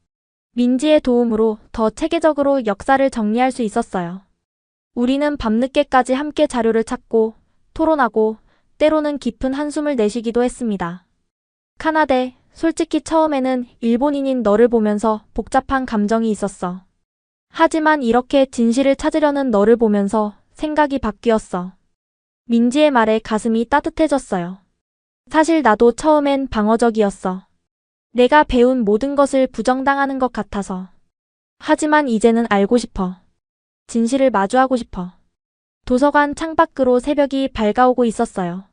Speaker 1: 민지의 도움으로 더 체계적으로 역사를 정리할 수 있었어요. 우리는 밤늦게까지 함께 자료를 찾고 토론하고 때로는 깊은 한숨을 내쉬기도 했습니다. 카나데, 솔직히 처음에는 일본인인 너를 보면서 복잡한 감정이 있었어. 하지만 이렇게 진실을 찾으려는 너를 보면서 생각이 바뀌었어. 민지의 말에 가슴이 따뜻해졌어요. 사실 나도 처음엔 방어적이었어. 내가 배운 모든 것을 부정당하는 것 같아서. 하지만 이제는 알고 싶어. 진실을 마주하고 싶어. 도서관 창밖으로 새벽이 밝아오고 있었어요.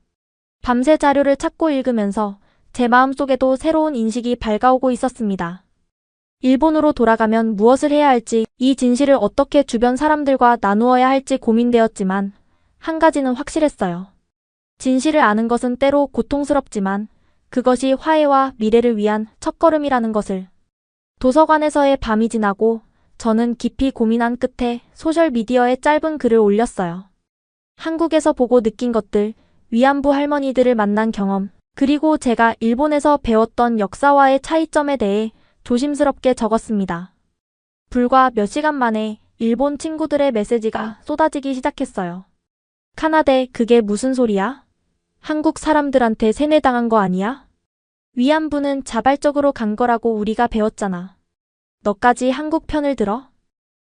Speaker 1: 밤새 자료를 찾고 읽으면서 제 마음속에도 새로운 인식이 밝아오고 있었습니다. 일본으로 돌아가면 무엇을 해야 할지, 이 진실을 어떻게 주변 사람들과 나누어야 할지 고민되었지만 한 가지는 확실했어요. 진실을 아는 것은 때로 고통스럽지만 그것이 화해와 미래를 위한 첫걸음이라는 것을. 도서관에서의 밤이 지나고 저는 깊이 고민한 끝에 소셜미디어에 짧은 글을 올렸어요. 한국에서 보고 느낀 것들, 위안부 할머니들을 만난 경험, 그리고 제가 일본에서 배웠던 역사와의 차이점에 대해 조심스럽게 적었습니다. 불과 몇 시간 만에 일본 친구들의 메시지가 쏟아지기 시작했어요. 카나데, 그게 무슨 소리야? 한국 사람들한테 세뇌당한 거 아니야? 위안부는 자발적으로 간 거라고 우리가 배웠잖아. 너까지 한국 편을 들어?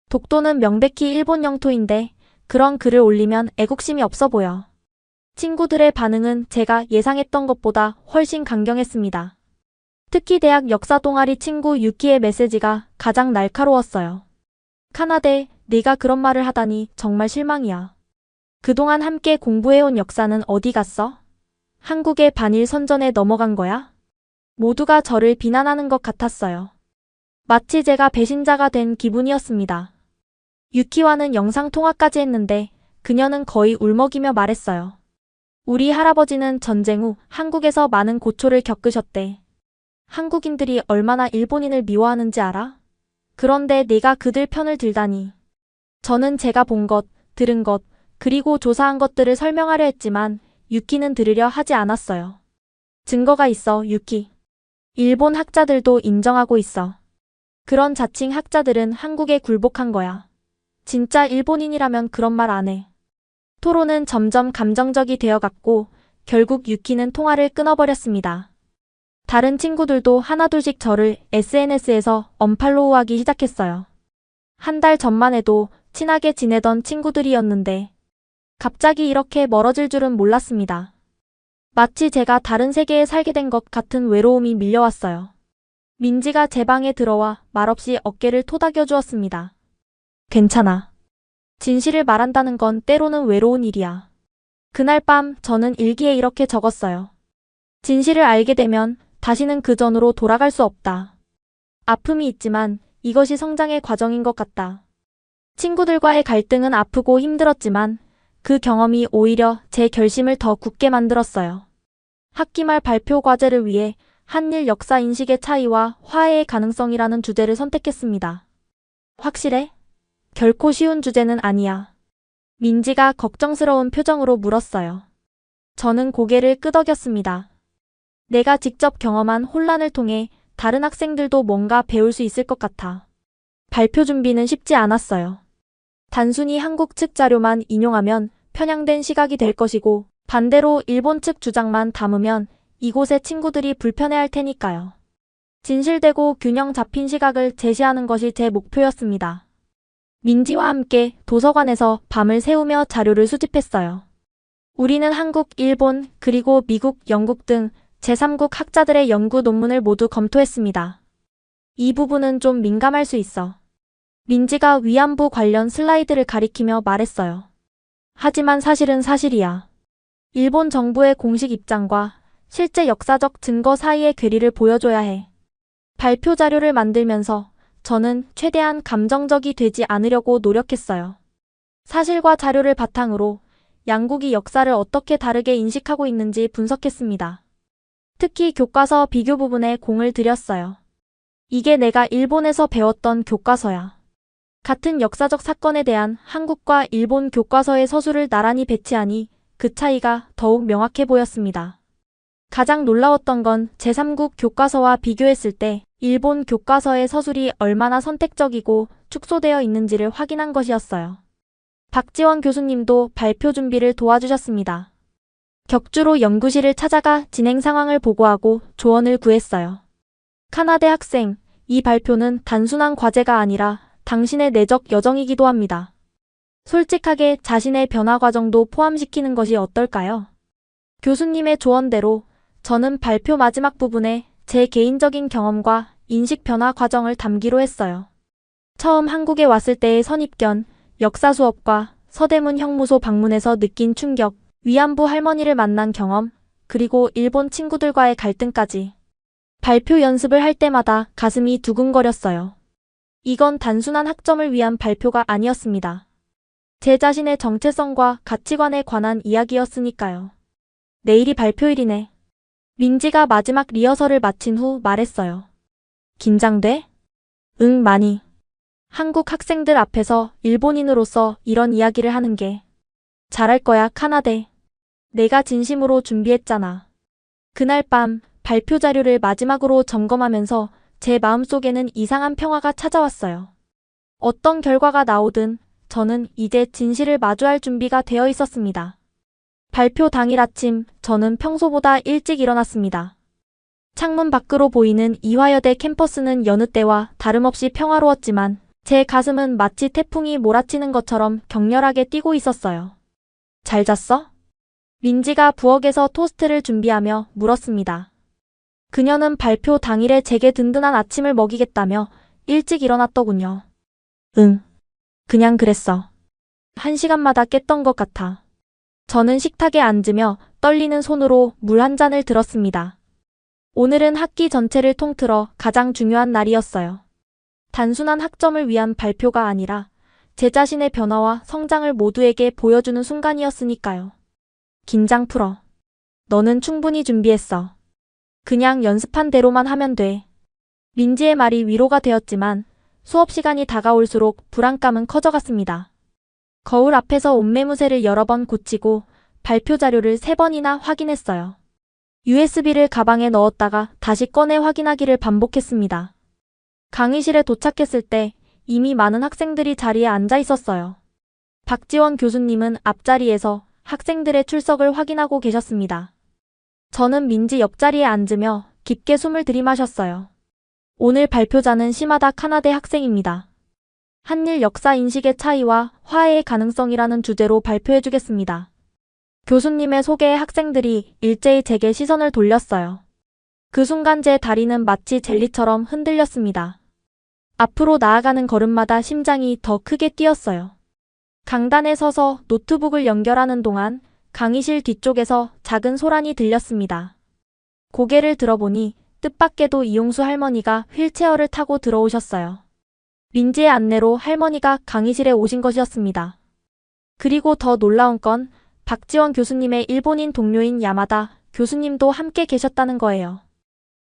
Speaker 1: 독도는 명백히 일본 영토인데 그런 글을 올리면 애국심이 없어 보여. 친구들의 반응은 제가 예상했던 것보다 훨씬 강경했습니다. 특히 대학 역사 동아리 친구 유키의 메시지가 가장 날카로웠어요. 카나데, 네가 그런 말을 하다니 정말 실망이야. 그동안 함께 공부해온 역사는 어디 갔어? 한국의 반일 선전에 넘어간 거야? 모두가 저를 비난하는 것 같았어요. 마치 제가 배신자가 된 기분이었습니다. 유키와는 영상통화까지 했는데 그녀는 거의 울먹이며 말했어요. 우리 할아버지는 전쟁 후 한국에서 많은 고초를 겪으셨대. 한국인들이 얼마나 일본인을 미워하는지 알아? 그런데 네가 그들 편을 들다니. 저는 제가 본 것, 들은 것, 그리고 조사한 것들을 설명하려 했지만 유키는 들으려 하지 않았어요. 증거가 있어, 유키. 일본 학자들도 인정하고 있어. 그런 자칭 학자들은 한국에 굴복한 거야. 진짜 일본인이라면 그런 말 안 해. 토론은 점점 감정적이 되어갔고 결국 유키는 통화를 끊어버렸습니다. 다른 친구들도 하나둘씩 저를 SNS에서 언팔로우하기 시작했어요. 한 달 전만 해도 친하게 지내던 친구들이었는데 갑자기 이렇게 멀어질 줄은 몰랐습니다. 마치 제가 다른 세계에 살게 된 것 같은 외로움이 밀려왔어요. 민지가 제 방에 들어와 말없이 어깨를 토닥여 주었습니다. 괜찮아. 진실을 말한다는 건 때로는 외로운 일이야. 그날 밤 저는 일기에 이렇게 적었어요. 진실을 알게 되면 다시는 그 전으로 돌아갈 수 없다. 아픔이 있지만 이것이 성장의 과정인 것 같다. 친구들과의 갈등은 아프고 힘들었지만 그 경험이 오히려 제 결심을 더 굳게 만들었어요. 학기말 발표 과제를 위해 한일 역사 인식의 차이와 화해의 가능성이라는 주제를 선택했습니다. 확실해? 결코 쉬운 주제는 아니야. 민지가 걱정스러운 표정으로 물었어요. 저는 고개를 끄덕였습니다. 내가 직접 경험한 혼란을 통해 다른 학생들도 뭔가 배울 수 있을 것 같아. 발표 준비는 쉽지 않았어요. 단순히 한국 측 자료만 인용하면 편향된 시각이 될 것이고 반대로 일본 측 주장만 담으면 이곳의 친구들이 불편해할 테니까요. 진실되고 균형 잡힌 시각을 제시하는 것이 제 목표였습니다. 민지와 함께 도서관에서 밤을 새우며 자료를 수집했어요. 우리는 한국, 일본, 그리고 미국, 영국 등 제3국 학자들의 연구 논문을 모두 검토했습니다. 이 부분은 좀 민감할 수 있어. 민지가 위안부 관련 슬라이드를 가리키며 말했어요. 하지만 사실은 사실이야. 일본 정부의 공식 입장과 실제 역사적 증거 사이의 괴리를 보여줘야 해. 발표 자료를 만들면서 저는 최대한 감정적이 되지 않으려고 노력했어요. 사실과 자료를 바탕으로 양국이 역사를 어떻게 다르게 인식하고 있는지 분석했습니다. 특히 교과서 비교 부분에 공을 들였어요. 이게 내가 일본에서 배웠던 교과서야. 같은 역사적 사건에 대한 한국과 일본 교과서의 서술을 나란히 배치하니 그 차이가 더욱 명확해 보였습니다. 가장 놀라웠던 건 제3국 교과서와 비교했을 때 일본 교과서의 서술이 얼마나 선택적이고 축소되어 있는지를 확인한 것이었어요. 박지원 교수님도 발표 준비를 도와주셨습니다. 격주로 연구실을 찾아가 진행 상황을 보고하고 조언을 구했어요. 카나대 학생, 이 발표는 단순한 과제가 아니라 당신의 내적 여정이기도 합니다. 솔직하게 자신의 변화 과정도 포함시키는 것이 어떨까요? 교수님의 조언대로 저는 발표 마지막 부분에 제 개인적인 경험과 인식 변화 과정을 담기로 했어요. 처음 한국에 왔을 때의 선입견, 역사 수업과 서대문 형무소 방문에서 느낀 충격, 위안부 할머니를 만난 경험, 그리고 일본 친구들과의 갈등까지. 발표 연습을 할 때마다 가슴이 두근거렸어요. 이건 단순한 학점을 위한 발표가 아니었습니다. 제 자신의 정체성과 가치관에 관한 이야기였으니까요. 내일이 발표일이네. 민지가 마지막 리허설을 마친 후 말했어요. 긴장돼? 응, 많이. 한국 학생들 앞에서 일본인으로서 이런 이야기를 하는 게. 잘할 거야, 카나데. 내가 진심으로 준비했잖아. 그날 밤 발표 자료를 마지막으로 점검하면서 제 마음속에는 이상한 평화가 찾아왔어요. 어떤 결과가 나오든 저는 이제 진실을 마주할 준비가 되어 있었습니다. 발표 당일 아침 저는 평소보다 일찍 일어났습니다. 창문 밖으로 보이는 이화여대 캠퍼스는 여느 때와 다름없이 평화로웠지만 제 가슴은 마치 태풍이 몰아치는 것처럼 격렬하게 뛰고 있었어요. 잘 잤어? 민지가 부엌에서 토스트를 준비하며 물었습니다. 그녀는 발표 당일에 제게 든든한 아침을 먹이겠다며 일찍 일어났더군요. 응. 그냥 그랬어. 1시간마다 깼던 것 같아. 저는 식탁에 앉으며 떨리는 손으로 물 한 잔을 들었습니다. 오늘은 학기 전체를 통틀어 가장 중요한 날이었어요. 단순한 학점을 위한 발표가 아니라 제 자신의 변화와 성장을 모두에게 보여주는 순간이었으니까요. 긴장 풀어. 너는 충분히 준비했어. 그냥 연습한 대로만 하면 돼. 민지의 말이 위로가 되었지만 수업 시간이 다가올수록 불안감은 커져갔습니다. 거울 앞에서 옷매무새를 여러 번 고치고 발표 자료를 3번이나 확인했어요. USB를 가방에 넣었다가 다시 꺼내 확인하기를 반복했습니다. 강의실에 도착했을 때 이미 많은 학생들이 자리에 앉아 있었어요. 박지원 교수님은 앞자리에서 학생들의 출석을 확인하고 계셨습니다. 저는 민지 옆자리에 앉으며 깊게 숨을 들이마셨어요. 오늘 발표자는 시마다 카나대 학생입니다. 한일 역사 인식의 차이와 화해의 가능성이라는 주제로 발표해주겠습니다. 교수님의 소개에 학생들이 일제히 제게 시선을 돌렸어요. 그 순간 제 다리는 마치 젤리처럼 흔들렸습니다. 앞으로 나아가는 걸음마다 심장이 더 크게 뛰었어요. 강단에 서서 노트북을 연결하는 동안 강의실 뒤쪽에서 작은 소란이 들렸습니다. 고개를 들어보니 뜻밖에도 이용수 할머니가 휠체어를 타고 들어오셨어요. 민지의 안내로 할머니가 강의실에 오신 것이었습니다. 그리고 더 놀라운 건 박지원 교수님의 일본인 동료인 야마다 교수님도 함께 계셨다는 거예요.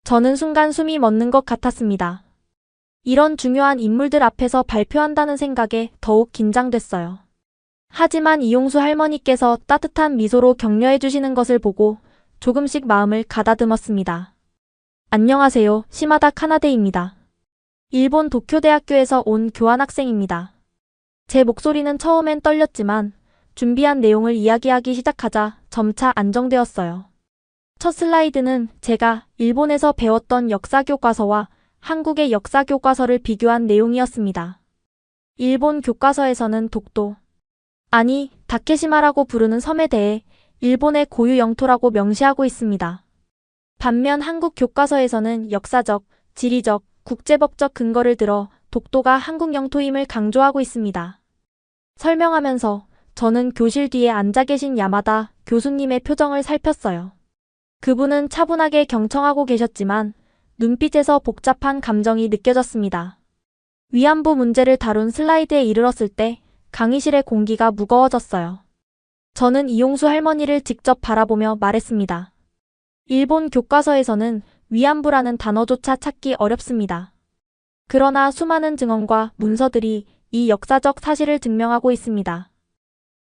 Speaker 1: 저는 순간 숨이 멎는 것 같았습니다. 이런 중요한 인물들 앞에서 발표한다는 생각에 더욱 긴장됐어요. 하지만 이용수 할머니께서 따뜻한 미소로 격려해 주시는 것을 보고 조금씩 마음을 가다듬었습니다. 안녕하세요, 시마다 카나데입니다. 일본 도쿄대학교에서 온 교환학생입니다. 제 목소리는 처음엔 떨렸지만 준비한 내용을 이야기하기 시작하자 점차 안정되었어요. 첫 슬라이드는 제가 일본에서 배웠던 역사 교과서와 한국의 역사 교과서를 비교한 내용이었습니다. 일본 교과서에서는 독도, 아니 다케시마라고 부르는 섬에 대해 일본의 고유 영토라고 명시하고 있습니다. 반면 한국 교과서에서는 역사적, 지리적, 국제법적 근거를 들어 독도가 한국 영토임을 강조하고 있습니다. 설명하면서 저는 교실 뒤에 앉아 계신 야마다 교수님의 표정을 살폈어요. 그분은 차분하게 경청하고 계셨지만 눈빛에서 복잡한 감정이 느껴졌습니다. 위안부 문제를 다룬 슬라이드에 이르렀을 때 강의실의 공기가 무거워졌어요. 저는 이용수 할머니를 직접 바라보며 말했습니다. 일본 교과서에서는 위안부라는 단어조차 찾기 어렵습니다. 그러나 수많은 증언과 문서들이 이 역사적 사실을 증명하고 있습니다.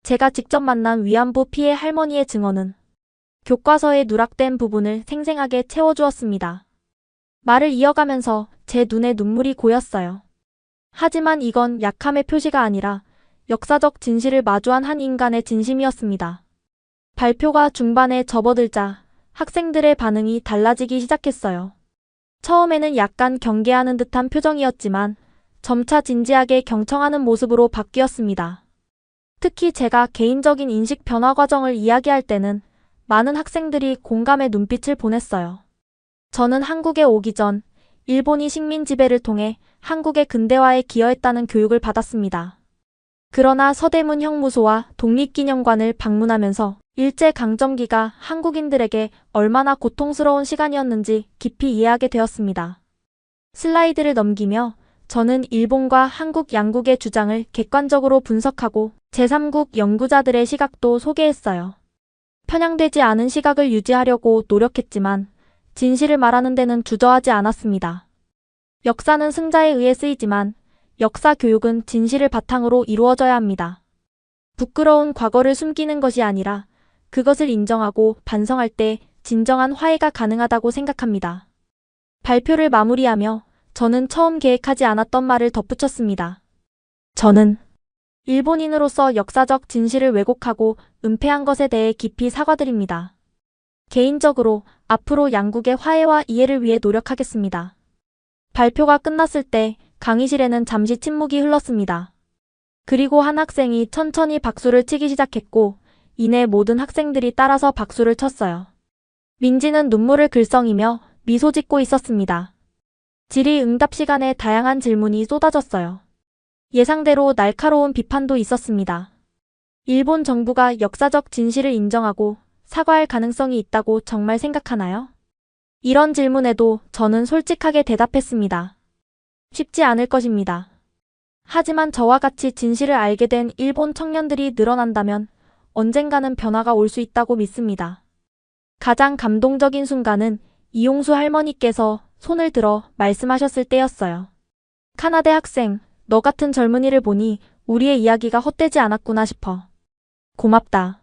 Speaker 1: 제가 직접 만난 위안부 피해 할머니의 증언은 교과서에 누락된 부분을 생생하게 채워주었습니다. 말을 이어가면서 제 눈에 눈물이 고였어요. 하지만 이건 약함의 표시가 아니라 역사적 진실을 마주한 한 인간의 진심이었습니다. 발표가 중반에 접어들자 학생들의 반응이 달라지기 시작했어요. 처음에는 약간 경계하는 듯한 표정이었지만 점차 진지하게 경청하는 모습으로 바뀌었습니다. 특히 제가 개인적인 인식 변화 과정을 이야기할 때는 많은 학생들이 공감의 눈빛을 보냈어요. 저는 한국에 오기 전 일본이 식민 지배를 통해 한국의 근대화에 기여했다는 교육을 받았습니다. 그러나 서대문 형무소와 독립기념관을 방문하면서 일제강점기가 한국인들에게 얼마나 고통스러운 시간이었는지 깊이 이해하게 되었습니다. 슬라이드를 넘기며 저는 일본과 한국 양국의 주장을 객관적으로 분석하고 제3국 연구자들의 시각도 소개했어요. 편향되지 않은 시각을 유지하려고 노력했지만 진실을 말하는 데는 주저하지 않았습니다. 역사는 승자에 의해 쓰이지만 역사 교육은 진실을 바탕으로 이루어져야 합니다. 부끄러운 과거를 숨기는 것이 아니라 그것을 인정하고 반성할 때 진정한 화해가 가능하다고 생각합니다. 발표를 마무리하며 저는 처음 계획하지 않았던 말을 덧붙였습니다. 저는 일본인으로서 역사적 진실을 왜곡하고 은폐한 것에 대해 깊이 사과드립니다. 개인적으로 앞으로 양국의 화해와 이해를 위해 노력하겠습니다. 발표가 끝났을 때 강의실에는 잠시 침묵이 흘렀습니다. 그리고 한 학생이 천천히 박수를 치기 시작했고 이내 모든 학생들이 따라서 박수를 쳤어요. 민지는 눈물을 글썽이며 미소 짓고 있었습니다. 질의응답 시간에 다양한 질문이 쏟아졌어요. 예상대로 날카로운 비판도 있었습니다. 일본 정부가 역사적 진실을 인정하고 사과할 가능성이 있다고 정말 생각하나요? 이런 질문에도 저는 솔직하게 대답했습니다. 쉽지 않을 것입니다. 하지만 저와 같이 진실을 알게 된 일본 청년들이 늘어난다면 언젠가는 변화가 올 수 있다고 믿습니다. 가장 감동적인 순간은 이용수 할머니께서 손을 들어 말씀하셨을 때였어요. 카나대 학생, 너 같은 젊은이를 보니 우리의 이야기가 헛되지 않았구나 싶어. 고맙다.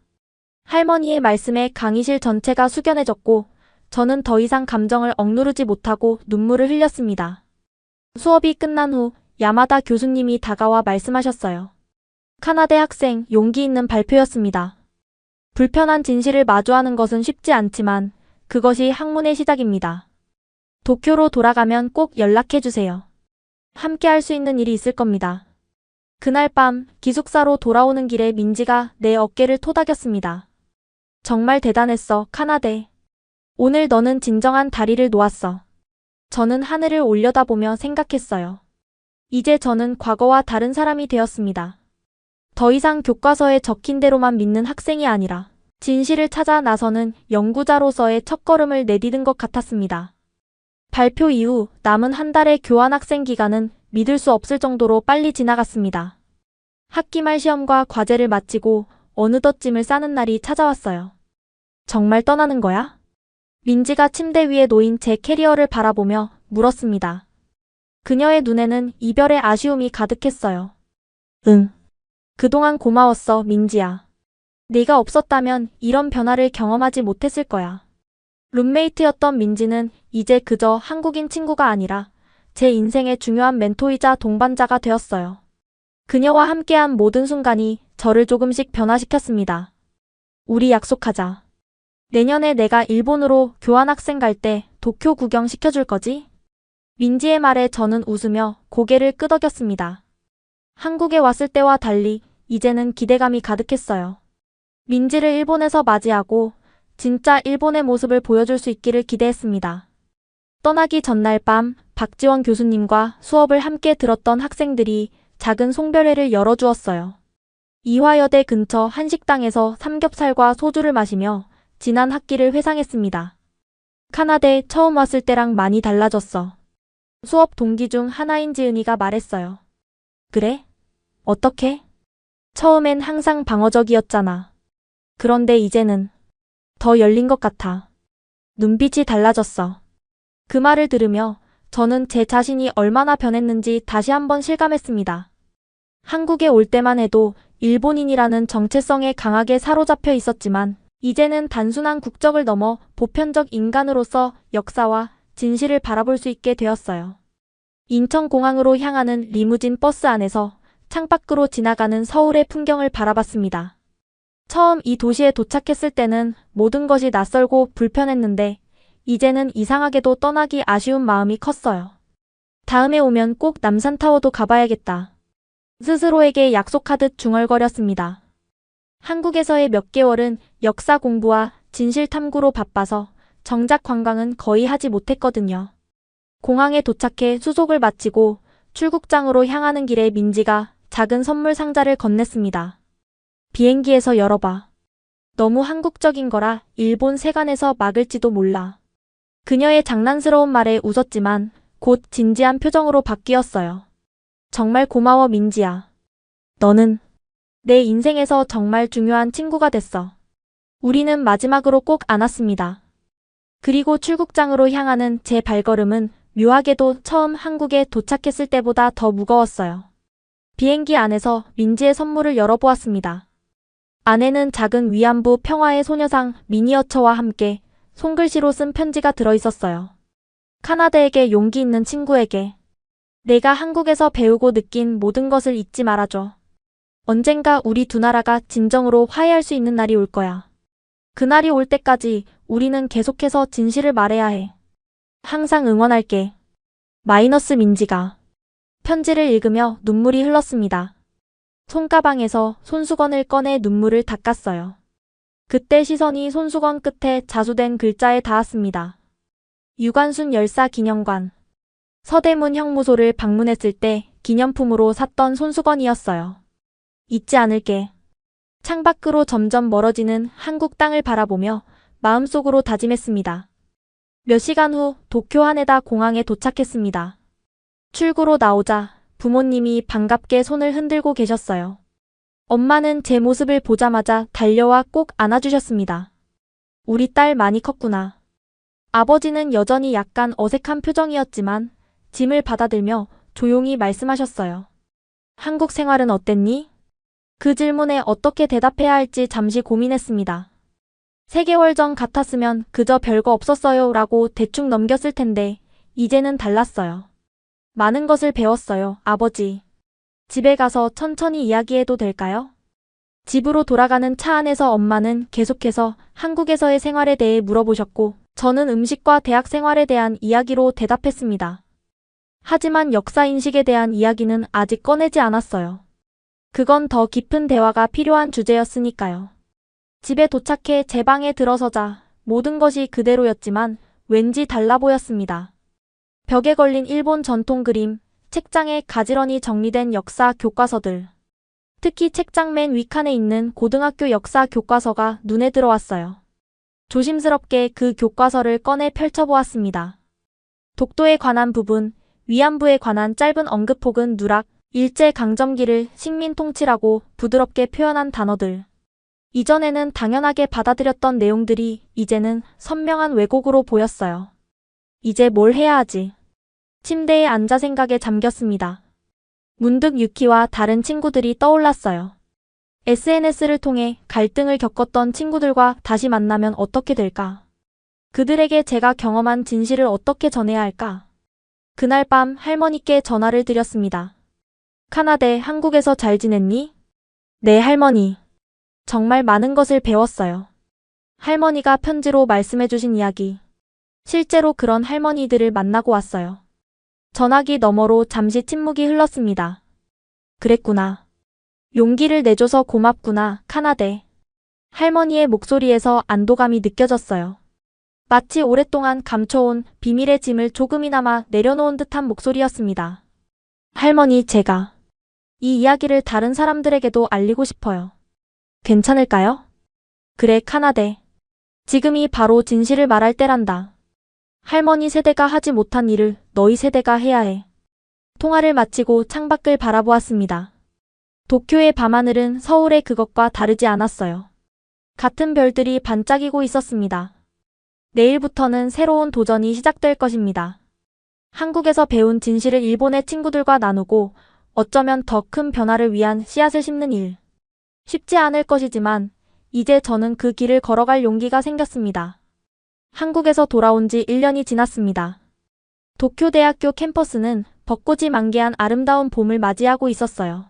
Speaker 1: 할머니의 말씀에 강의실 전체가 숙연해졌고 저는 더 이상 감정을 억누르지 못하고 눈물을 흘렸습니다. 수업이 끝난 후 야마다 교수님이 다가와 말씀하셨어요. 카나대 학생, 용기 있는 발표였습니다. 불편한 진실을 마주하는 것은 쉽지 않지만 그것이 학문의 시작입니다. 도쿄로 돌아가면 꼭 연락해주세요. 함께 할 수 있는 일이 있을 겁니다. 그날 밤 기숙사로 돌아오는 길에 민지가 내 어깨를 토닥였습니다. 정말 대단했어, 카나대. 오늘 너는 진정한 다리를 놓았어. 저는 하늘을 올려다보며 생각했어요. 이제 저는 과거와 다른 사람이 되었습니다. 더 이상 교과서에 적힌 대로만 믿는 학생이 아니라 진실을 찾아 나서는 연구자로서의 첫걸음을 내디딘 것 같았습니다. 발표 이후 남은 한 달의 교환학생 기간은 믿을 수 없을 정도로 빨리 지나갔습니다. 학기 말 시험과 과제를 마치고 어느덧 짐을 싸는 날이 찾아왔어요. 정말 떠나는 거야? 민지가 침대 위에 놓인 제 캐리어를 바라보며 물었습니다. 그녀의 눈에는 이별의 아쉬움이 가득했어요. 응. 그동안 고마웠어, 민지야. 네가 없었다면 이런 변화를 경험하지 못했을 거야. 룸메이트였던 민지는 이제 그저 한국인 친구가 아니라 제 인생의 중요한 멘토이자 동반자가 되었어요. 그녀와 함께한 모든 순간이 저를 조금씩 변화시켰습니다. 우리 약속하자. 내년에 내가 일본으로 교환학생 갈 때 도쿄 구경 시켜줄 거지? 민지의 말에 저는 웃으며 고개를 끄덕였습니다. 한국에 왔을 때와 달리 이제는 기대감이 가득했어요. 민지를 일본에서 맞이하고 진짜 일본의 모습을 보여줄 수 있기를 기대했습니다. 떠나기 전날 밤 박지원 교수님과 수업을 함께 들었던 학생들이 작은 송별회를 열어주었어요. 이화여대 근처 한식당에서 삼겹살과 소주를 마시며 지난 학기를 회상했습니다. 카나다에 처음 왔을 때랑 많이 달라졌어. 수업 동기 중 하나인 지은이가 말했어요. 그래? 어떻게? 처음엔 항상 방어적이었잖아. 그런데 이제는 더 열린 것 같아. 눈빛이 달라졌어. 그 말을 들으며 저는 제 자신이 얼마나 변했는지 다시 한번 실감했습니다. 한국에 올 때만 해도 일본인이라는 정체성에 강하게 사로잡혀 있었지만 이제는 단순한 국적을 넘어 보편적 인간으로서 역사와 진실을 바라볼 수 있게 되었어요. 인천공항으로 향하는 리무진 버스 안에서 창밖으로 지나가는 서울의 풍경을 바라봤습니다. 처음 이 도시에 도착했을 때는 모든 것이 낯설고 불편했는데 이제는 이상하게도 떠나기 아쉬운 마음이 컸어요. 다음에 오면 꼭 남산타워도 가봐야겠다. 스스로에게 약속하듯 중얼거렸습니다. 한국에서의 몇 개월은 역사 공부와 진실 탐구로 바빠서 정작 관광은 거의 하지 못했거든요. 공항에 도착해 수속을 마치고 출국장으로 향하는 길에 민지가 작은 선물 상자를 건넸습니다. 비행기에서 열어봐. 너무 한국적인 거라 일본 세관에서 막을지도 몰라. 그녀의 장난스러운 말에 웃었지만 곧 진지한 표정으로 바뀌었어요. 정말 고마워 민지야. 너는 내 인생에서 정말 중요한 친구가 됐어. 우리는 마지막으로 꼭 안았습니다. 그리고 출국장으로 향하는 제 발걸음은 묘하게도 처음 한국에 도착했을 때보다 더 무거웠어요. 비행기 안에서 민지의 선물을 열어보았습니다. 안에는 작은 위안부 평화의 소녀상 미니어처와 함께 손글씨로 쓴 편지가 들어있었어요. 카나다에게 용기 있는 친구에게 내가 한국에서 배우고 느낀 모든 것을 잊지 말아줘. 언젠가 우리 두 나라가 진정으로 화해할 수 있는 날이 올 거야. 그날이 올 때까지 우리는 계속해서 진실을 말해야 해. 항상 응원할게. 마이너스 민지가 편지를 읽으며 눈물이 흘렀습니다. 손가방에서 손수건을 꺼내 눈물을 닦았어요. 그때 시선이 손수건 끝에 자수된 글자에 닿았습니다. 유관순 열사 기념관. 서대문 형무소를 방문했을 때 기념품으로 샀던 손수건이었어요. 잊지 않을게. 창밖으로 점점 멀어지는 한국 땅을 바라보며 마음속으로 다짐했습니다. 몇 시간 후 도쿄 하네다 공항에 도착했습니다. 출구로 나오자 부모님이 반갑게 손을 흔들고 계셨어요. 엄마는 제 모습을 보자마자 달려와 꼭 안아주셨습니다. 우리 딸 많이 컸구나. 아버지는 여전히 약간 어색한 표정이었지만 짐을 받아들며 조용히 말씀하셨어요. 한국 생활은 어땠니? 그 질문에 어떻게 대답해야 할지 잠시 고민했습니다. 3개월 전 같았으면 그저 별거 없었어요 라고 대충 넘겼을 텐데 이제는 달랐어요. 많은 것을 배웠어요, 아버지. 집에 가서 천천히 이야기해도 될까요? 집으로 돌아가는 차 안에서 엄마는 계속해서 한국에서의 생활에 대해 물어보셨고 저는 음식과 대학 생활에 대한 이야기로 대답했습니다. 하지만 역사인식에 대한 이야기는 아직 꺼내지 않았어요. 그건 더 깊은 대화가 필요한 주제였으니까요. 집에 도착해 제 방에 들어서자 모든 것이 그대로였지만 왠지 달라 보였습니다. 벽에 걸린 일본 전통 그림, 책장에 가지런히 정리된 역사 교과서들. 특히 책장 맨 윗칸에 있는 고등학교 역사 교과서가 눈에 들어왔어요. 조심스럽게 그 교과서를 꺼내 펼쳐보았습니다. 독도에 관한 부분, 위안부에 관한 짧은 언급 혹은 누락, 일제강점기를 식민통치라고 부드럽게 표현한 단어들. 이전에는 당연하게 받아들였던 내용들이 이제는 선명한 왜곡으로 보였어요. 이제 뭘 해야 하지? 침대에 앉아 생각에 잠겼습니다. 문득 유키와 다른 친구들이 떠올랐어요. SNS를 통해 갈등을 겪었던 친구들과 다시 만나면 어떻게 될까? 그들에게 제가 경험한 진실을 어떻게 전해야 할까? 그날 밤 할머니께 전화를 드렸습니다. 카나데, 한국에서 잘 지냈니? 네, 할머니. 정말 많은 것을 배웠어요. 할머니가 편지로 말씀해주신 이야기. 실제로 그런 할머니들을 만나고 왔어요. 전화기 너머로 잠시 침묵이 흘렀습니다. 그랬구나. 용기를 내줘서 고맙구나, 카나데. 할머니의 목소리에서 안도감이 느껴졌어요. 마치 오랫동안 감춰온 비밀의 짐을 조금이나마 내려놓은 듯한 목소리였습니다. 할머니, 제가 이 이야기를 다른 사람들에게도 알리고 싶어요. 괜찮을까요? 그래, 카나데. 지금이 바로 진실을 말할 때란다. 할머니 세대가 하지 못한 일을 너희 세대가 해야 해. 통화를 마치고 창밖을 바라보았습니다. 도쿄의 밤하늘은 서울의 그것과 다르지 않았어요. 같은 별들이 반짝이고 있었습니다. 내일부터는 새로운 도전이 시작될 것입니다. 한국에서 배운 진실을 일본의 친구들과 나누고 어쩌면 더 큰 변화를 위한 씨앗을 심는 일. 쉽지 않을 것이지만 이제 저는 그 길을 걸어갈 용기가 생겼습니다. 한국에서 돌아온 지 1년이 지났습니다. 도쿄대학교 캠퍼스는 벚꽃이 만개한 아름다운 봄을 맞이하고 있었어요.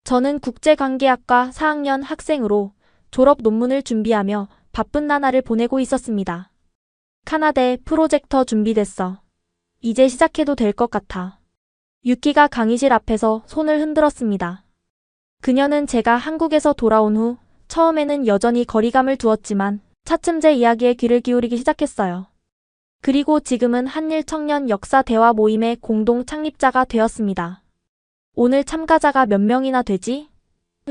Speaker 1: 저는 국제관계학과 4학년 학생으로 졸업 논문을 준비하며 바쁜 나날을 보내고 있었습니다. 카나데, 프로젝터 준비됐어. 이제 시작해도 될 것 같아. 유키가 강의실 앞에서 손을 흔들었습니다. 그녀는 제가 한국에서 돌아온 후 처음에는 여전히 거리감을 두었지만 차츰 제 이야기에 귀를 기울이기 시작했어요. 그리고 지금은 한일 청년 역사 대화 모임의 공동 창립자가 되었습니다. 오늘 참가자가 몇 명이나 되지?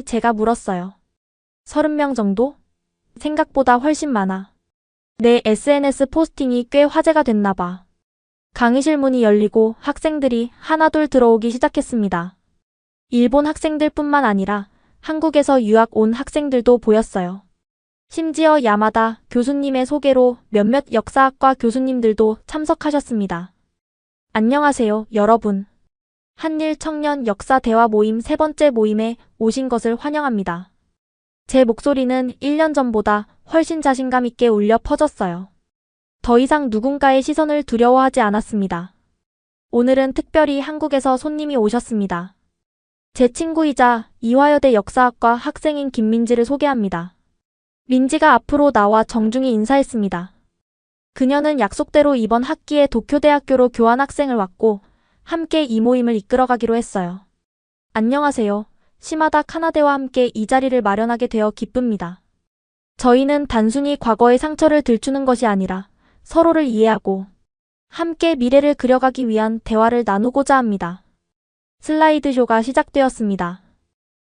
Speaker 1: 제가 물었어요. 30명 정도? 생각보다 훨씬 많아. 내 SNS 포스팅이 꽤 화제가 됐나 봐. 강의실 문이 열리고 학생들이 하나둘 들어오기 시작했습니다. 일본 학생들뿐만 아니라 한국에서 유학 온 학생들도 보였어요. 심지어 야마다 교수님의 소개로 몇몇 역사학과 교수님들도 참석하셨습니다. 안녕하세요, 여러분. 한일 청년 역사 대화 모임 3번째 모임에 오신 것을 환영합니다. 제 목소리는 1년 전보다 훨씬 자신감 있게 울려 퍼졌어요. 더 이상 누군가의 시선을 두려워하지 않았습니다. 오늘은 특별히 한국에서 손님이 오셨습니다. 제 친구이자 이화여대 역사학과 학생인 김민지를 소개합니다. 민지가 앞으로 나와 정중히 인사했습니다. 그녀는 약속대로 이번 학기에 도쿄대학교로 교환학생을 왔고 함께 이 모임을 이끌어가기로 했어요. 안녕하세요. 시마다 카나데와 함께 이 자리를 마련하게 되어 기쁩니다. 저희는 단순히 과거의 상처를 들추는 것이 아니라 서로를 이해하고 함께 미래를 그려가기 위한 대화를 나누고자 합니다. 슬라이드쇼가 시작되었습니다.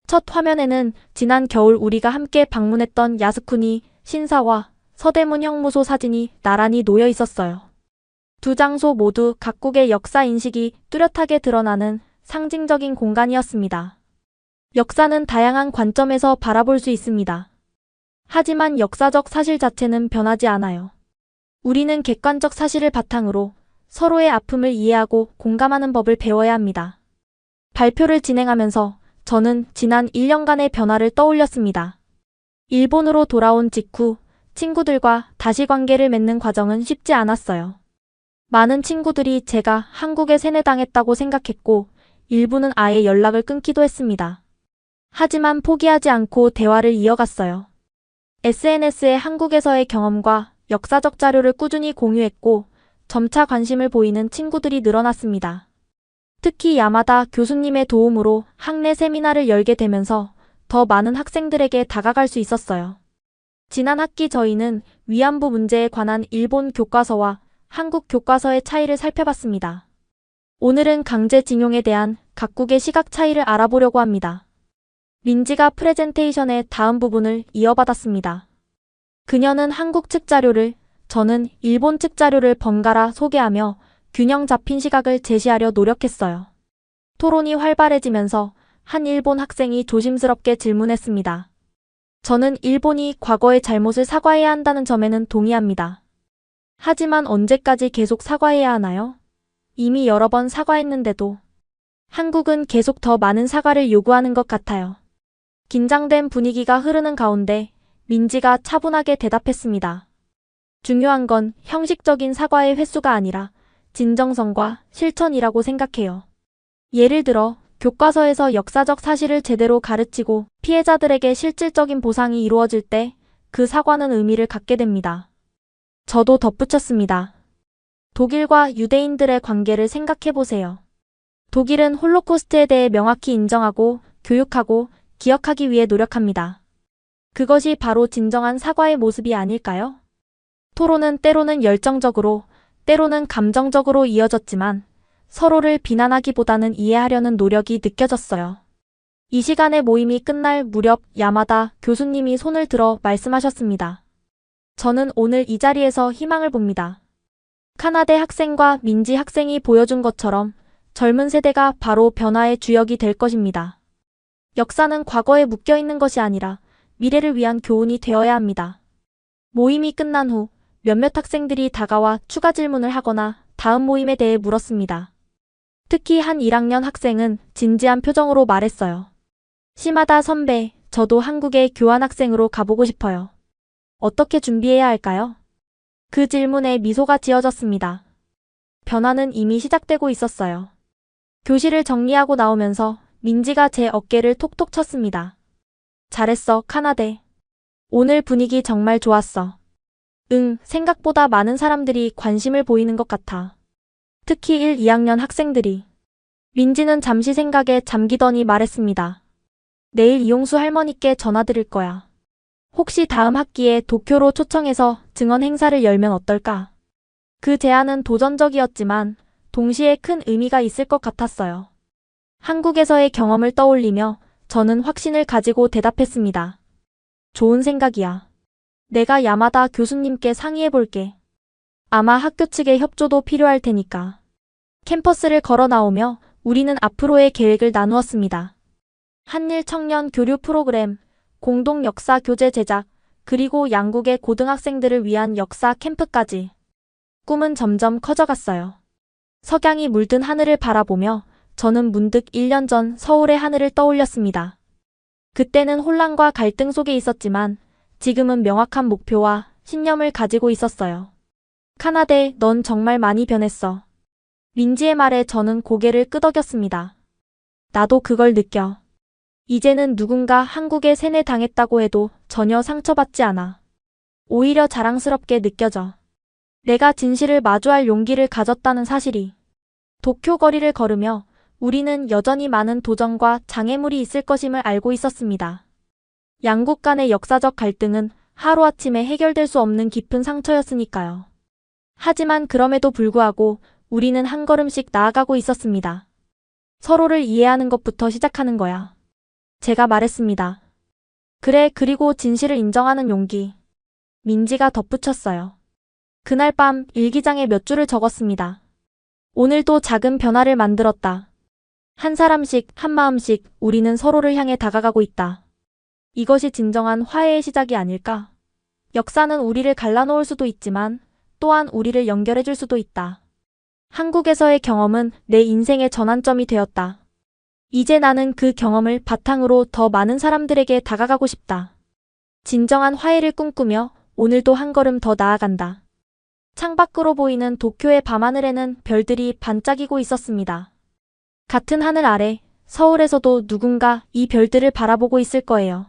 Speaker 1: 첫 화면에는 지난 겨울 우리가 함께 방문했던 야스쿠니 신사와 서대문 형무소 사진이 나란히 놓여 있었어요. 두 장소 모두 각국의 역사 인식이 뚜렷하게 드러나는 상징적인 공간이었습니다. 역사는 다양한 관점에서 바라볼 수 있습니다. 하지만 역사적 사실 자체는 변하지 않아요. 우리는 객관적 사실을 바탕으로 서로의 아픔을 이해하고 공감하는 법을 배워야 합니다. 발표를 진행하면서 저는 지난 1년간의 변화를 떠올렸습니다. 일본으로 돌아온 직후 친구들과 다시 관계를 맺는 과정은 쉽지 않았어요. 많은 친구들이 제가 한국에 세뇌당했다고 생각했고 일부는 아예 연락을 끊기도 했습니다. 하지만 포기하지 않고 대화를 이어갔어요. SNS에 한국에서의 경험과 역사적 자료를 꾸준히 공유했고 점차 관심을 보이는 친구들이 늘어났습니다. 특히 야마다 교수님의 도움으로 학내 세미나를 열게 되면서 더 많은 학생들에게 다가갈 수 있었어요. 지난 학기 저희는 위안부 문제에 관한 일본 교과서와 한국 교과서의 차이를 살펴봤습니다. 오늘은 강제징용에 대한 각국의 시각 차이를 알아보려고 합니다. 민지가 프레젠테이션의 다음 부분을 이어받았습니다. 그녀는 한국 측 자료를, 저는 일본 측 자료를 번갈아 소개하며 균형 잡힌 시각을 제시하려 노력했어요. 토론이 활발해지면서 한 일본 학생이 조심스럽게 질문했습니다. 저는 일본이 과거의 잘못을 사과해야 한다는 점에는 동의합니다. 하지만 언제까지 계속 사과해야 하나요? 이미 여러 번 사과했는데도 한국은 계속 더 많은 사과를 요구하는 것 같아요. 긴장된 분위기가 흐르는 가운데 민지가 차분하게 대답했습니다. 중요한 건 형식적인 사과의 횟수가 아니라 진정성과 실천이라고 생각해요. 예를 들어, 교과서에서 역사적 사실을 제대로 가르치고 피해자들에게 실질적인 보상이 이루어질 때 그 사과는 의미를 갖게 됩니다. 저도 덧붙였습니다. 독일과 유대인들의 관계를 생각해 보세요. 독일은 홀로코스트에 대해 명확히 인정하고 교육하고 기억하기 위해 노력합니다. 그것이 바로 진정한 사과의 모습이 아닐까요? 토론은 때로는 열정적으로, 때로는 감정적으로 이어졌지만 서로를 비난하기보다는 이해하려는 노력이 느껴졌어요. 이 시간의 모임이 끝날 무렵 야마다 교수님이 손을 들어 말씀하셨습니다. 저는 오늘 이 자리에서 희망을 봅니다. 카나데 학생과 민지 학생이 보여준 것처럼 젊은 세대가 바로 변화의 주역이 될 것입니다. 역사는 과거에 묶여있는 것이 아니라 미래를 위한 교훈이 되어야 합니다. 모임이 끝난 후 몇몇 학생들이 다가와 추가 질문을 하거나 다음 모임에 대해 물었습니다. 특히 한 1학년 학생은 진지한 표정으로 말했어요. 시마다 선배, 저도 한국에 교환학생으로 가보고 싶어요. 어떻게 준비해야 할까요? 그 질문에 미소가 지어졌습니다. 변화는 이미 시작되고 있었어요. 교실을 정리하고 나오면서 민지가 제 어깨를 톡톡 쳤습니다. 잘했어, 카나데. 오늘 분위기 정말 좋았어. 응, 생각보다 많은 사람들이 관심을 보이는 것 같아. 특히 1, 2학년 학생들이. 민지는 잠시 생각에 잠기더니 말했습니다. 내일 이용수 할머니께 전화드릴 거야. 혹시 다음 학기에 도쿄로 초청해서 증언 행사를 열면 어떨까? 그 제안은 도전적이었지만 동시에 큰 의미가 있을 것 같았어요. 한국에서의 경험을 떠올리며 저는 확신을 가지고 대답했습니다. 좋은 생각이야. 내가 야마다 교수님께 상의해 볼게. 아마 학교 측의 협조도 필요할 테니까. 캠퍼스를 걸어 나오며 우리는 앞으로의 계획을 나누었습니다. 한일 청년 교류 프로그램, 공동 역사 교재 제작, 그리고 양국의 고등학생들을 위한 역사 캠프까지. 꿈은 점점 커져갔어요. 석양이 물든 하늘을 바라보며 저는 문득 1년 전 서울의 하늘을 떠올렸습니다. 그때는 혼란과 갈등 속에 있었지만 지금은 명확한 목표와 신념을 가지고 있었어요. 카나데, 넌 정말 많이 변했어. 민지의 말에 저는 고개를 끄덕였습니다. 나도 그걸 느껴. 이제는 누군가 한국에 세뇌당했다고 해도 전혀 상처받지 않아. 오히려 자랑스럽게 느껴져. 내가 진실을 마주할 용기를 가졌다는 사실이. 도쿄 거리를 걸으며 우리는 여전히 많은 도전과 장애물이 있을 것임을 알고 있었습니다. 양국 간의 역사적 갈등은 하루아침에 해결될 수 없는 깊은 상처였으니까요. 하지만 그럼에도 불구하고 우리는 한 걸음씩 나아가고 있었습니다. 서로를 이해하는 것부터 시작하는 거야. 제가 말했습니다. 그래, 그리고 진실을 인정하는 용기. 민지가 덧붙였어요. 그날 밤 일기장에 몇 줄을 적었습니다. 오늘도 작은 변화를 만들었다. 한 사람씩, 한 마음씩 우리는 서로를 향해 다가가고 있다. 이것이 진정한 화해의 시작이 아닐까? 역사는 우리를 갈라놓을 수도 있지만 또한 우리를 연결해줄 수도 있다. 한국에서의 경험은 내 인생의 전환점이 되었다. 이제 나는 그 경험을 바탕으로 더 많은 사람들에게 다가가고 싶다. 진정한 화해를 꿈꾸며 오늘도 한 걸음 더 나아간다. 창밖으로 보이는 도쿄의 밤하늘에는 별들이 반짝이고 있었습니다. 같은 하늘 아래 서울에서도 누군가 이 별들을 바라보고 있을 거예요.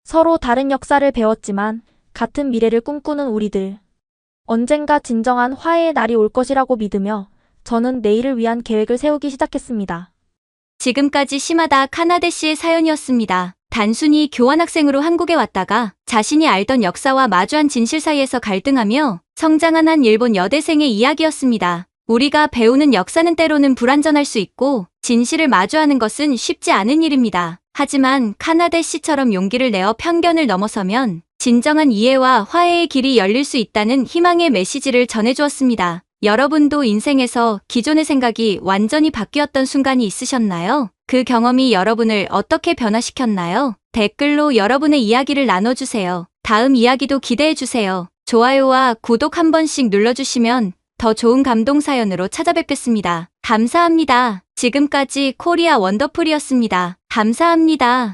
Speaker 1: 서로 다른 역사를 배웠지만 같은 미래를 꿈꾸는 우리들. 언젠가 진정한 화해의 날이 올 것이라고 믿으며 저는 내일을 위한 계획을 세우기 시작했습니다.
Speaker 2: 지금까지 시마다 카나데 씨의 사연이었습니다. 단순히 교환학생으로 한국에 왔다가 자신이 알던 역사와 마주한 진실 사이에서 갈등하며 성장한 한 일본 여대생의 이야기였습니다. 우리가 배우는 역사는 때로는 불완전할 수 있고 진실을 마주하는 것은 쉽지 않은 일입니다. 하지만 카나데 씨처럼 용기를 내어 편견을 넘어서면 진정한 이해와 화해의 길이 열릴 수 있다는 희망의 메시지를 전해주었습니다. 여러분도 인생에서 기존의 생각이 완전히 바뀌었던 순간이 있으셨나요? 그 경험이 여러분을 어떻게 변화시켰나요? 댓글로 여러분의 이야기를 나눠주세요. 다음 이야기도 기대해주세요. 좋아요와 구독 한 번씩 눌러주시면 더 좋은 감동 사연으로 찾아뵙겠습니다. 감사합니다. 지금까지 코리아 원더풀이었습니다. 감사합니다.